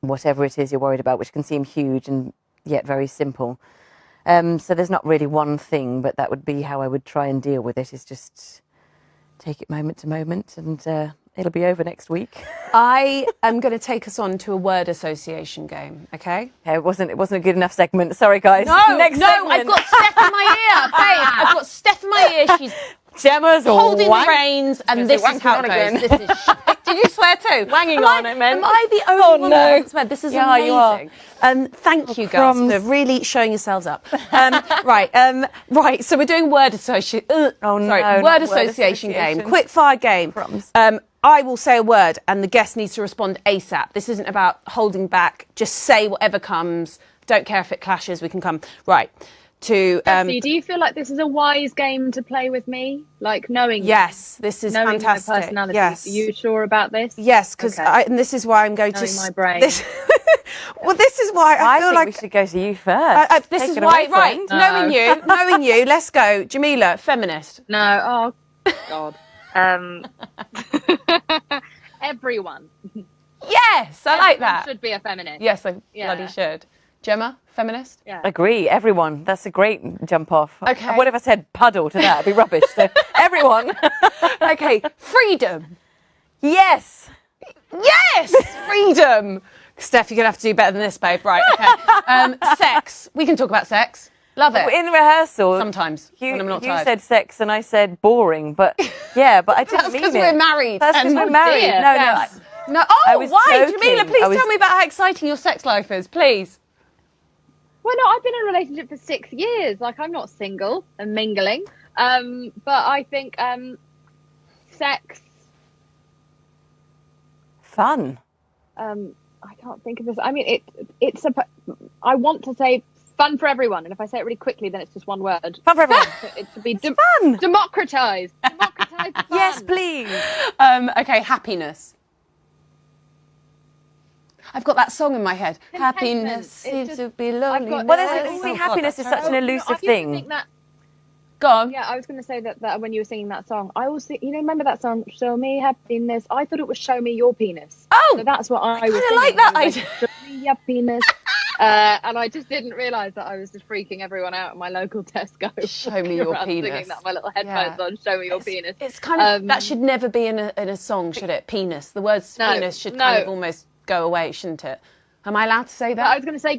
whatever it is you're worried about, which can seem huge and yet very simple. So there's not really one thing, but that would be how I would try and deal with it, is just take it moment to moment, and it'll be over next week. I am going to take us on to a word association game, okay? Yeah, it wasn't a good enough segment. Sorry, guys. No, Next segment. I've got Steph in my ear, babe. I've got Steph in my ear. She's Gemma's holding the reins, and this is how it again. goes. This is did you swear too? Wanging on it, man. Am I the only one that hasn't sweared? This is Yeah, you are. amazing. Thank you, girls, crumbs. for really showing yourselves up. Right. So we're doing word association. Oh, no, not word word association game. association. Quick fire game. Crumbs. I will say a word, and the guest needs to respond ASAP. This isn't about holding back. Just say whatever comes. Don't care if it clashes. We can come right to. Jessie, do you feel like this is a wise game to play with me? Like knowing Yes, this is knowing fantastic. my personality. Yes. Are you sure about this? Yes, because Okay. and this is why I'm going Knowing to my brain. Well, this is why I I feel think like we should go to you first. this Take is it why. away, Right, friend. knowing you. Let's go, Jameela, feminist. No. Oh God. Everyone. Yes, I like Everyone that. should be a feminist. Yes, I Yeah. bloody should. Gemma, feminist. Yeah. Agree, everyone. That's a great jump off. Okay. What if I said puddle to that? It'd be rubbish. So everyone. Okay, freedom. Yes. Yes, freedom. Steph, you're gonna have to do better than this, babe. Right. Okay. Sex. We can talk about sex. Love it. In rehearsal, Sometimes when I'm not you tired. said sex and I said boring, but yeah, but I didn't That's mean because it. we're married. That's because and- we're married. dear. No, Yes. no. No. I Oh, was why, joking. Jameela? Please I was- tell me about how exciting your sex life is, please. Well, no, I've been in a relationship for 6 years. Like, I'm not single and mingling. But I think sex. Fun. I can't think of this. I mean, I want to say fun for everyone, and if I say it really quickly, then it's just one word. Fun for everyone. It should be Fun. democratized. Democratized fun. Yes, please. Okay, happiness. I've got that song in my head. Contentment. Happiness It's seems just- to be I've lonely. got- Well, Oh, see, God, happiness that's is such an terrible. elusive I used to thing. think that. Go on. Yeah, I was going to say that when you were singing that song, I always think, remember that song, "Show Me Happiness"? I thought it was "Show Me Your Penis." Oh, So that's what I was kinda singing. like that I was idea. Show me your penis. And I just didn't realise that I was just freaking everyone out at my local Tesco. Show me your around penis. Singing that with my little headphones Yeah. on, "Show me your penis." It's kind of that Um, should never be in a song, should it? Penis. The word No, penis should kind of no. almost go away, shouldn't it? Am I allowed to say But I that? was going to say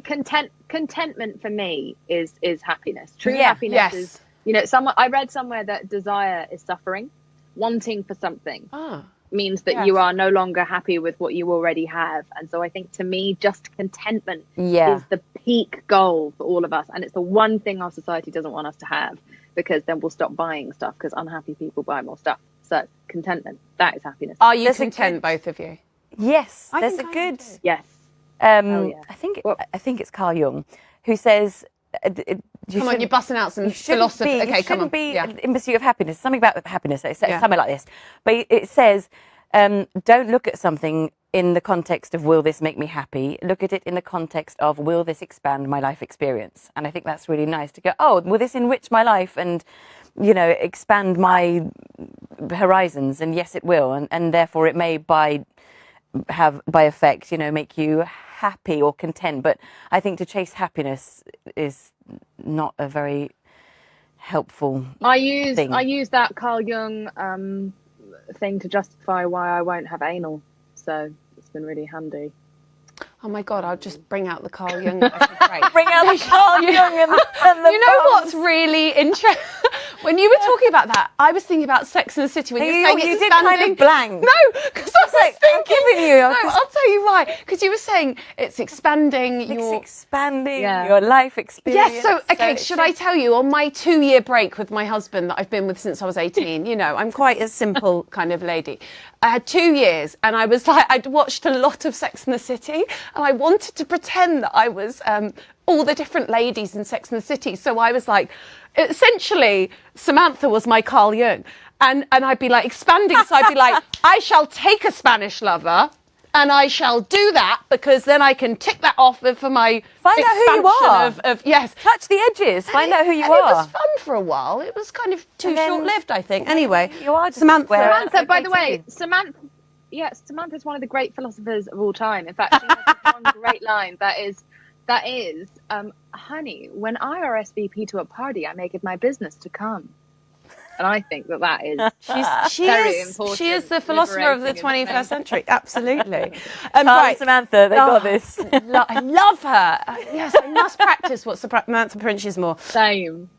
contentment for me is happiness. True Yeah, happiness yes. is, I read somewhere that desire is suffering. Wanting for something Ah, means that Yes. you are no longer happy with what you already have. And so I think, to me, just contentment Yeah. is the peak goal for all of us. And it's the one thing our society doesn't want us to have, because then we'll stop buying stuff because unhappy people buy more stuff. So contentment, that is happiness. are you There's a content, good- both of you? Yes. I There's a think I am good. too. Yes. Oh, yeah. I think Well- it's Carl Jung who says. You Come on, shouldn't- you're busting out some you shouldn't philosophy. be, Okay, you come on. shouldn't be Yeah. in pursuit of happiness. Something about happiness. It says Yeah. something like this. But it says, don't look at something in the context of will this make me happy. Look at it in the context of will this expand my life experience. And I think that's really nice to go, oh, will this enrich my life and, expand my horizons? And yes, it will. And therefore it may by effect, make you happy or content. But I think to chase happiness is not a very helpful I use thing. that Carl Jung thing to justify why I won't have anal. So it's been really handy. Oh my God, I'll just bring out the Carl Jung. Okay, great. Bring out the Carl Jung and the You know what's really interesting? When you were talking about that, I was thinking about Sex and the City. When you were saying you it's did expanding. kind of blank. No, because I was like, I'm thinking. giving you. No, I'll tell you why. Because you were saying it's expanding your. It's expanding Yeah. your life experience. Yes, so, okay, it's should I tell you, on my 2-year break with my husband that I've been with since I was 18, you know, I'm quite a simple kind of lady. I had 2 years and I was like, I'd watched a lot of Sex and the City and I wanted to pretend that I was all the different ladies in Sex and the City. So I was like, essentially, Samantha was my Carl Jung. And I'd be like expanding, so I'd be like, I shall take a Spanish lover. And I shall do that because then I can tick that off for my Find out who you are. Yes. Touch the edges. Find out who you And are. it was fun for a while. It was kind of too And then- short-lived, I think. Anyway, You are just Samantha. square. Samantha, by the Okay, way, Samantha's one of the great philosophers of all time. In fact, she has one great line that is, honey, when I RSVP to a party, I make it my business to come. And I think that is very important. She is the philosopher of the liberating, 21st century. Absolutely. Carl and Samantha, they got this. I love her. Yes, I must practice what Samantha Prinches more. Same.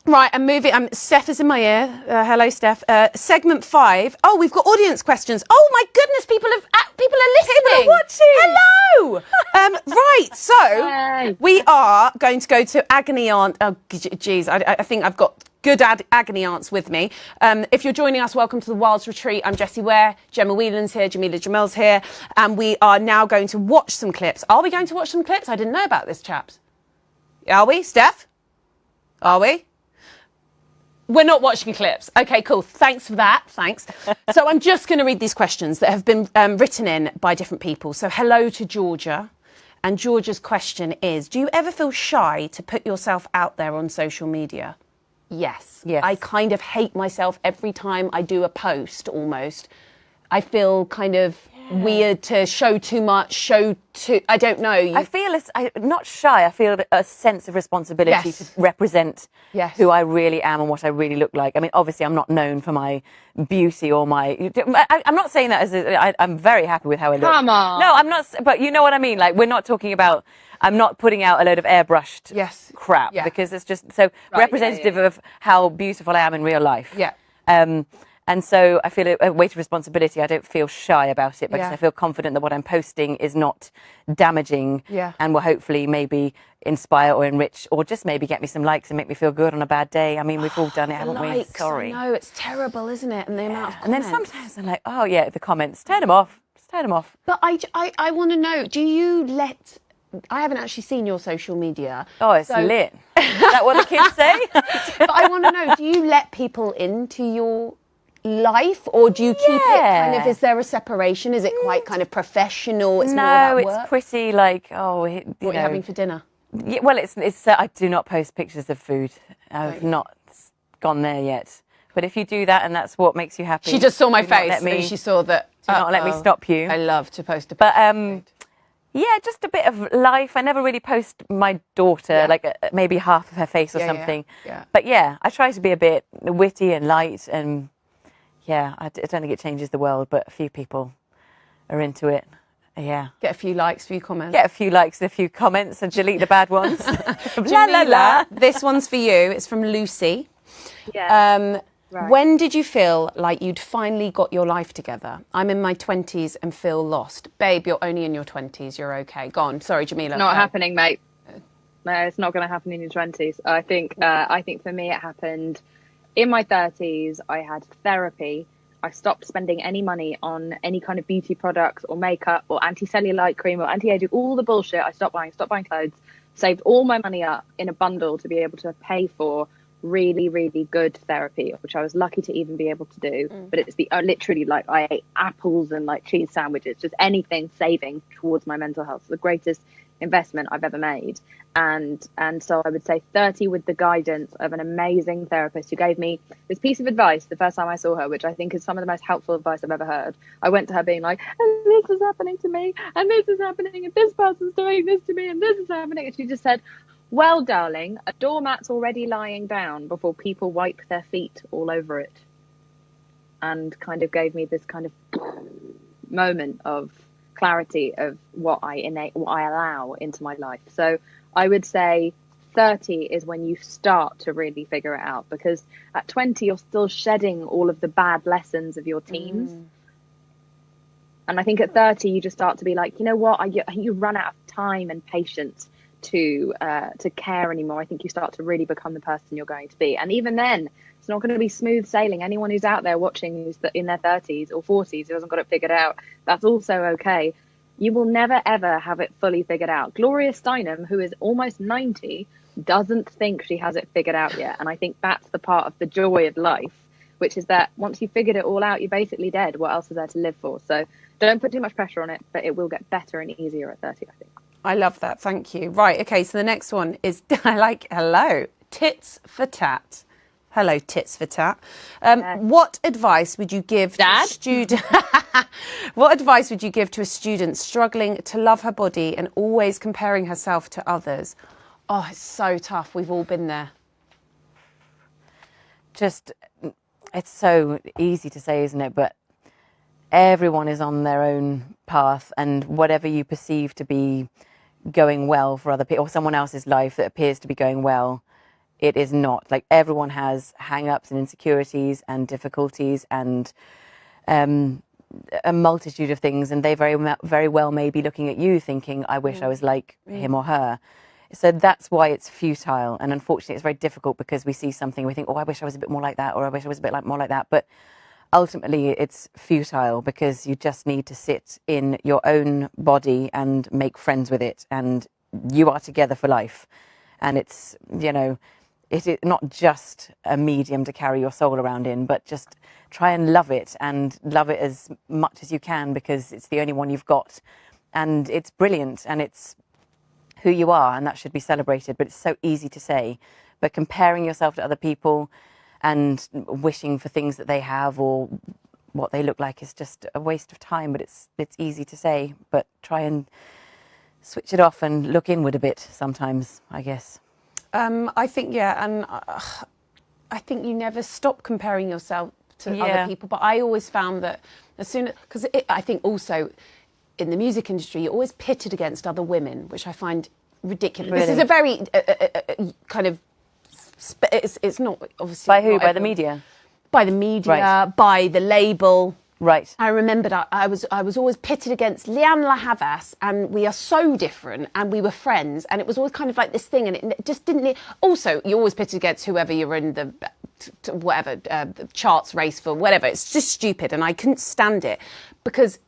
Right, I'm moving. Steph is in my ear. Hello, Steph. Segment 5. Oh, we've got audience questions. Oh my goodness, people are listening. People are watching. Hello. Right, so Yay. we are going to go to Agony Aunt. Oh, geez, I think I've got good Agony Aunts with me. If you're joining us, welcome to the Wilds Retreat. I'm Jessie Ware. Gemma Whelan's here. Jameela Jamil's here. And we are now going to watch some clips. Are we going to watch some clips? I didn't know about this, chaps. Are we, Steph? Are we? We're not watching clips. Okay, cool. Thanks for that. Thanks. So I'm just going to read these questions that have been written in by different people. So hello to Georgia. And Georgia's question is, do you ever feel shy to put yourself out there on social media? Yes. I kind of hate myself every time I do a post, almost. I feel kind of weird to show too much, I don't know. I feel not shy. I feel a sense of responsibility to represent who I really am and what I really look like. I mean, obviously, I'm not known for my beauty or I'm not saying that as I'm very happy with how I look. Come on. No, I'm not. But you know what I mean. Like, we're not talking about. I'm not putting out a load of airbrushed crap because it's just so representative of how beautiful I am in real life. Yeah. And so I feel a weight of responsibility. I don't feel shy about it because I feel confident that what I'm posting is not damaging and will hopefully maybe inspire or enrich or just maybe get me some likes and make me feel good on a bad day. I mean, we've all done it, haven't we? Sorry. No, it's terrible, isn't it? And the amount of comments. And then sometimes I'm like, oh, yeah, the comments. Turn them off. Just turn them off. But I want to know, do you let... I haven't actually seen your social media. Oh, it's lit. Is that what the kids say? But I want to know, do you let people into your life or do you keep it kind of, is there a separation? Is it quite kind of professional? It's more about work? It's pretty like, what are you having for dinner? Yeah, well, it's I do not post pictures of food. I've not gone there yet. But if you do that and that's what makes you happy. She just saw my face and she saw that. Do not let me stop you. I love to post a picture. But yeah, just a bit of life. I never really post my daughter, like maybe half of her face or something. Yeah. But yeah, I try to be a bit witty and light and I don't think it changes the world, but a few people are into it. Yeah. Get a few likes, a few comments. Get a few likes and a few comments and delete the bad ones. La la la. This one's for you. It's from Lucy. Yeah. Right. When did you feel like you'd finally got your life together? I'm in my 20s and feel lost. Babe, you're only in your 20s. You're okay. Go on. Sorry, Jameela. Not happening, mate. No, it's not going to happen in your 20s. I think for me it happened in my 30s. I had therapy. I stopped spending any money on any kind of beauty products or makeup or anti-cellulite cream or anti-aging, all the bullshit. I stopped buying clothes, saved all my money up in a bundle to be able to pay for really, really good therapy, which I was lucky to even be able to do. But it's literally like I ate apples and like cheese sandwiches, just anything saving towards my mental health. It's the greatest investment I've ever made. And so I would say 30 with the guidance of an amazing therapist who gave me this piece of advice the first time I saw her, which I think is some of the most helpful advice I've ever heard. I went to her being like, and this is happening to me, and this is happening, and this person's doing this to me, and this is happening. And she just said, well, darling, a doormat's already lying down before people wipe their feet all over it. And kind of gave me this kind of moment of clarity of what I allow into my life. So I would say 30 is when you start to really figure it out, because at 20 you're still shedding all of the bad lessons of your teens. And I think at 30 you just start to be like, you know what, you run out of time and patience to care anymore. I think you start to really become the person you're going to be. And even then, it's not going to be smooth sailing. Anyone who's out there watching who's in their 30s or 40s who hasn't got it figured out, that's also okay. You will never, ever have it fully figured out. Gloria Steinem, who is almost 90, doesn't think she has it figured out yet. And I think that's the part of the joy of life, which is that once you've figured it all out, you're basically dead. What else is there to live for? So don't put too much pressure on it, but it will get better and easier at 30, I think. I love that. Thank you. Right. Okay. So the next one is, hello, tits for tat. Hello, tits for tat. What advice would you give to a student? What advice would you give to a student struggling to love her body and always comparing herself to others? Oh, it's so tough. We've all been there. It's so easy to say, isn't it? But everyone is on their own path, and whatever you perceive to be going well for other people or someone else's life that appears to be going well, it is not. Like, everyone has hang-ups and insecurities and difficulties and a multitude of things, and they very well may be looking at you thinking, I wish I was like him or her. So that's why it's futile, and unfortunately it's very difficult, because we see something, we think, oh, I wish I was a bit more like that, or I wish I was a bit more like that, but ultimately it's futile, because you just need to sit in your own body and make friends with it, and you are together for life. And it's, it is not just a medium to carry your soul around in, but just try and love it as much as you can, because it's the only one you've got, and it's brilliant, and it's who you are, and that should be celebrated. But it's so easy to say. But comparing yourself to other people and wishing for things that they have or what they look like is just a waste of time. But it's easy to say, but try and switch it off and look inward a bit sometimes, I guess. I think, and I think you never stop comparing yourself to other people. But I always found that as soon as, because I think also in the music industry, you're always pitted against other women, which I find ridiculous. Really? This is a very kind of, it's not obviously. By who? By the media? By the media, right. By the label. Right. I remembered I was always pitted against Lianne La Havas, and we are so different, and we were friends, and it was always kind of like this thing, and it just didn't. Also, you're always pitted against whoever you're in the the charts race for, whatever. It's just stupid, and I couldn't stand it, because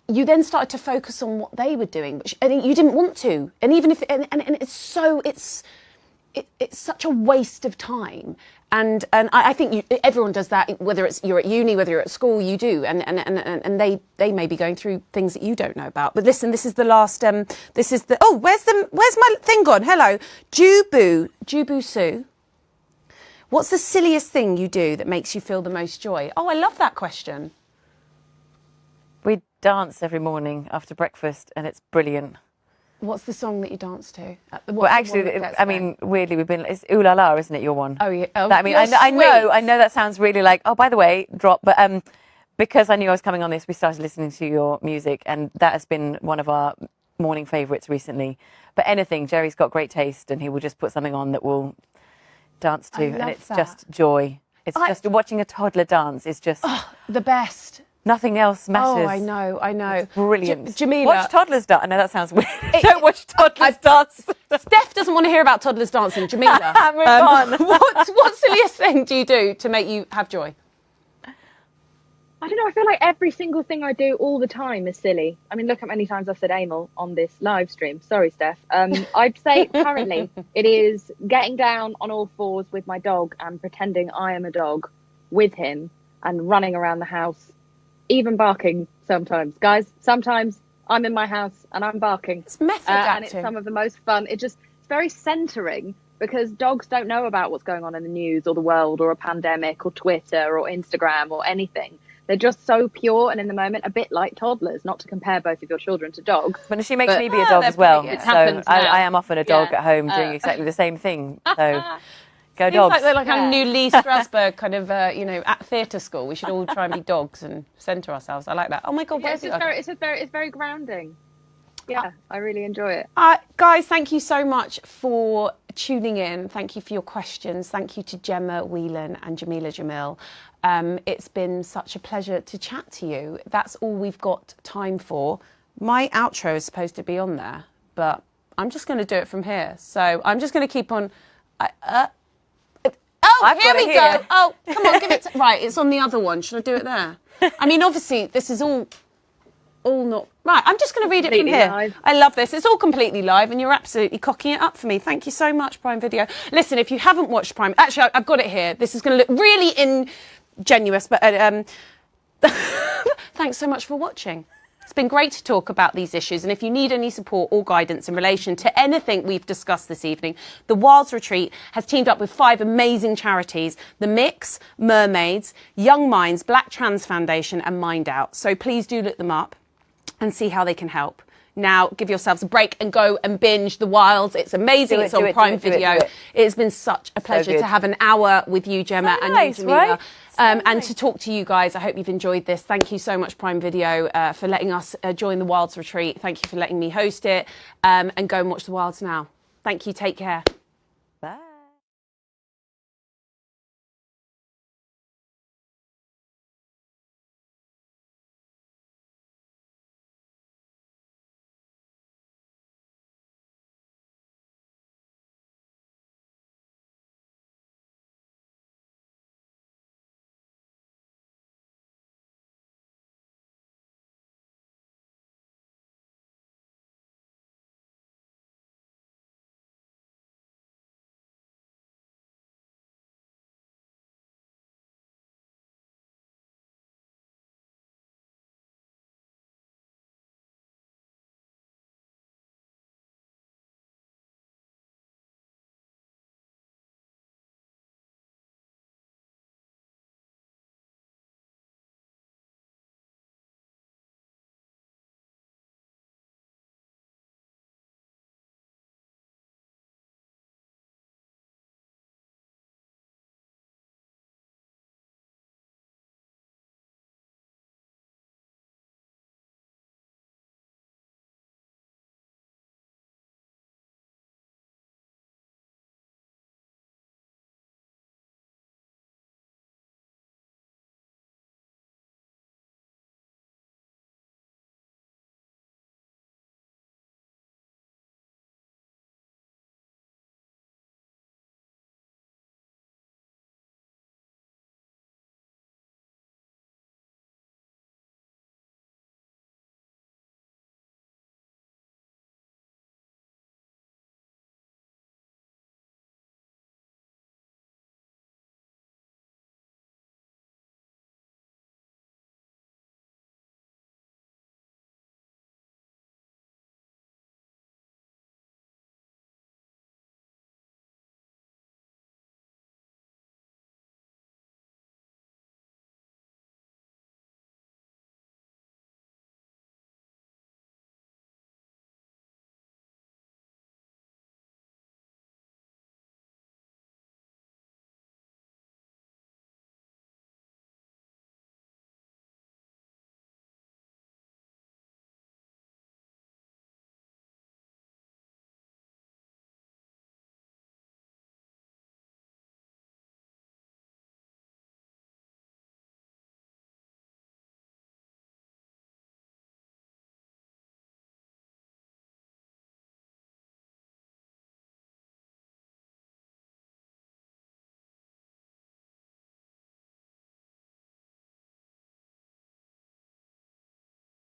you then started to focus on what they were doing, and you didn't want to, and even if and it's such a waste of time. And I think everyone does that, whether you're at uni, whether you're at school, you do. And they may be going through things that you don't know about. But listen, this is the last, where's my thing gone? Hello, Jubu Sue. What's the silliest thing you do that makes you feel the most joy? Oh, I love that question. We dance every morning after breakfast, and it's brilliant. What's the song that you dance to? Well, actually, weirdly, it's Ooh La La, isn't it, your one? Oh, yeah. Oh, I know that sounds really like, oh, by the way, drop. But because I knew I was coming on this, we started listening to your music, and that has been one of our morning favourites recently. But anything, Jerry's got great taste, and he will just put something on that we'll dance to, and it's just joy. It's just watching a toddler dance is just the best. Nothing else matters. Oh, I know. It's brilliant. Jameela. Watch toddlers dance. I know that sounds weird. Don't watch toddlers dance. Steph doesn't want to hear about toddlers dancing. Jameela. Move on. What silliest thing do you do to make you have joy? I don't know. I feel like every single thing I do all the time is silly. I mean, look how many times I've said anal on this live stream. Sorry, Steph. I'd say currently it is getting down on all fours with my dog and pretending I am a dog with him and running around the house. Even barking sometimes. Guys, sometimes I'm in my house and I'm barking. It's method acting. And it's some of the most fun. It's very centering, because dogs don't know about what's going on in the news or the world or a pandemic or Twitter or Instagram or anything. They're just so pure and in the moment, a bit like toddlers, not to compare both of your children to dogs. But she makes me be a dog as well. It So happens now. I am often a dog at home doing exactly the same thing. So go dogs. Seems like a new Lee Strasberg kind of, at theatre school. We should all try and be dogs and centre ourselves. I like that. Oh my God, It's very grounding. Yeah, I really enjoy it. Guys, thank you so much for tuning in. Thank you for your questions. Thank you to Gemma Whelan and Jameela Jamil. It's been such a pleasure to chat to you. That's all we've got time for. My outro is supposed to be on there, but I'm just going to do it from here. So I'm just going to keep on. Here we go. Oh, come on, give it. Right, it's on the other one. Should I do it there? I mean, obviously, this is all not right. I'm just going to read it from here. Live. I love this. It's all completely live, and you're absolutely cocking it up for me. Thank you so much, Prime Video. Listen, if you haven't watched Prime, actually, I've got it here. This is going to look really ingenuous, but thanks so much for watching. It's been great to talk about these issues, and if you need any support or guidance in relation to anything we've discussed this evening, the Wilds Retreat has teamed up with 5 amazing charities: The Mix, Mermaids, Young Minds, Black Trans Foundation and Mind Out. So please do look them up and see how they can help. Now, give yourselves a break and go and binge The Wilds. It's amazing. It's on Prime Video. It's been such a pleasure to have an hour with you, Gemma, and you, Jameela. And to talk to you guys. I hope you've enjoyed this. Thank you so much, Prime Video, for letting us join the Wilds Retreat. Thank you for letting me host it. And go and watch The Wilds now. Thank you. Take care.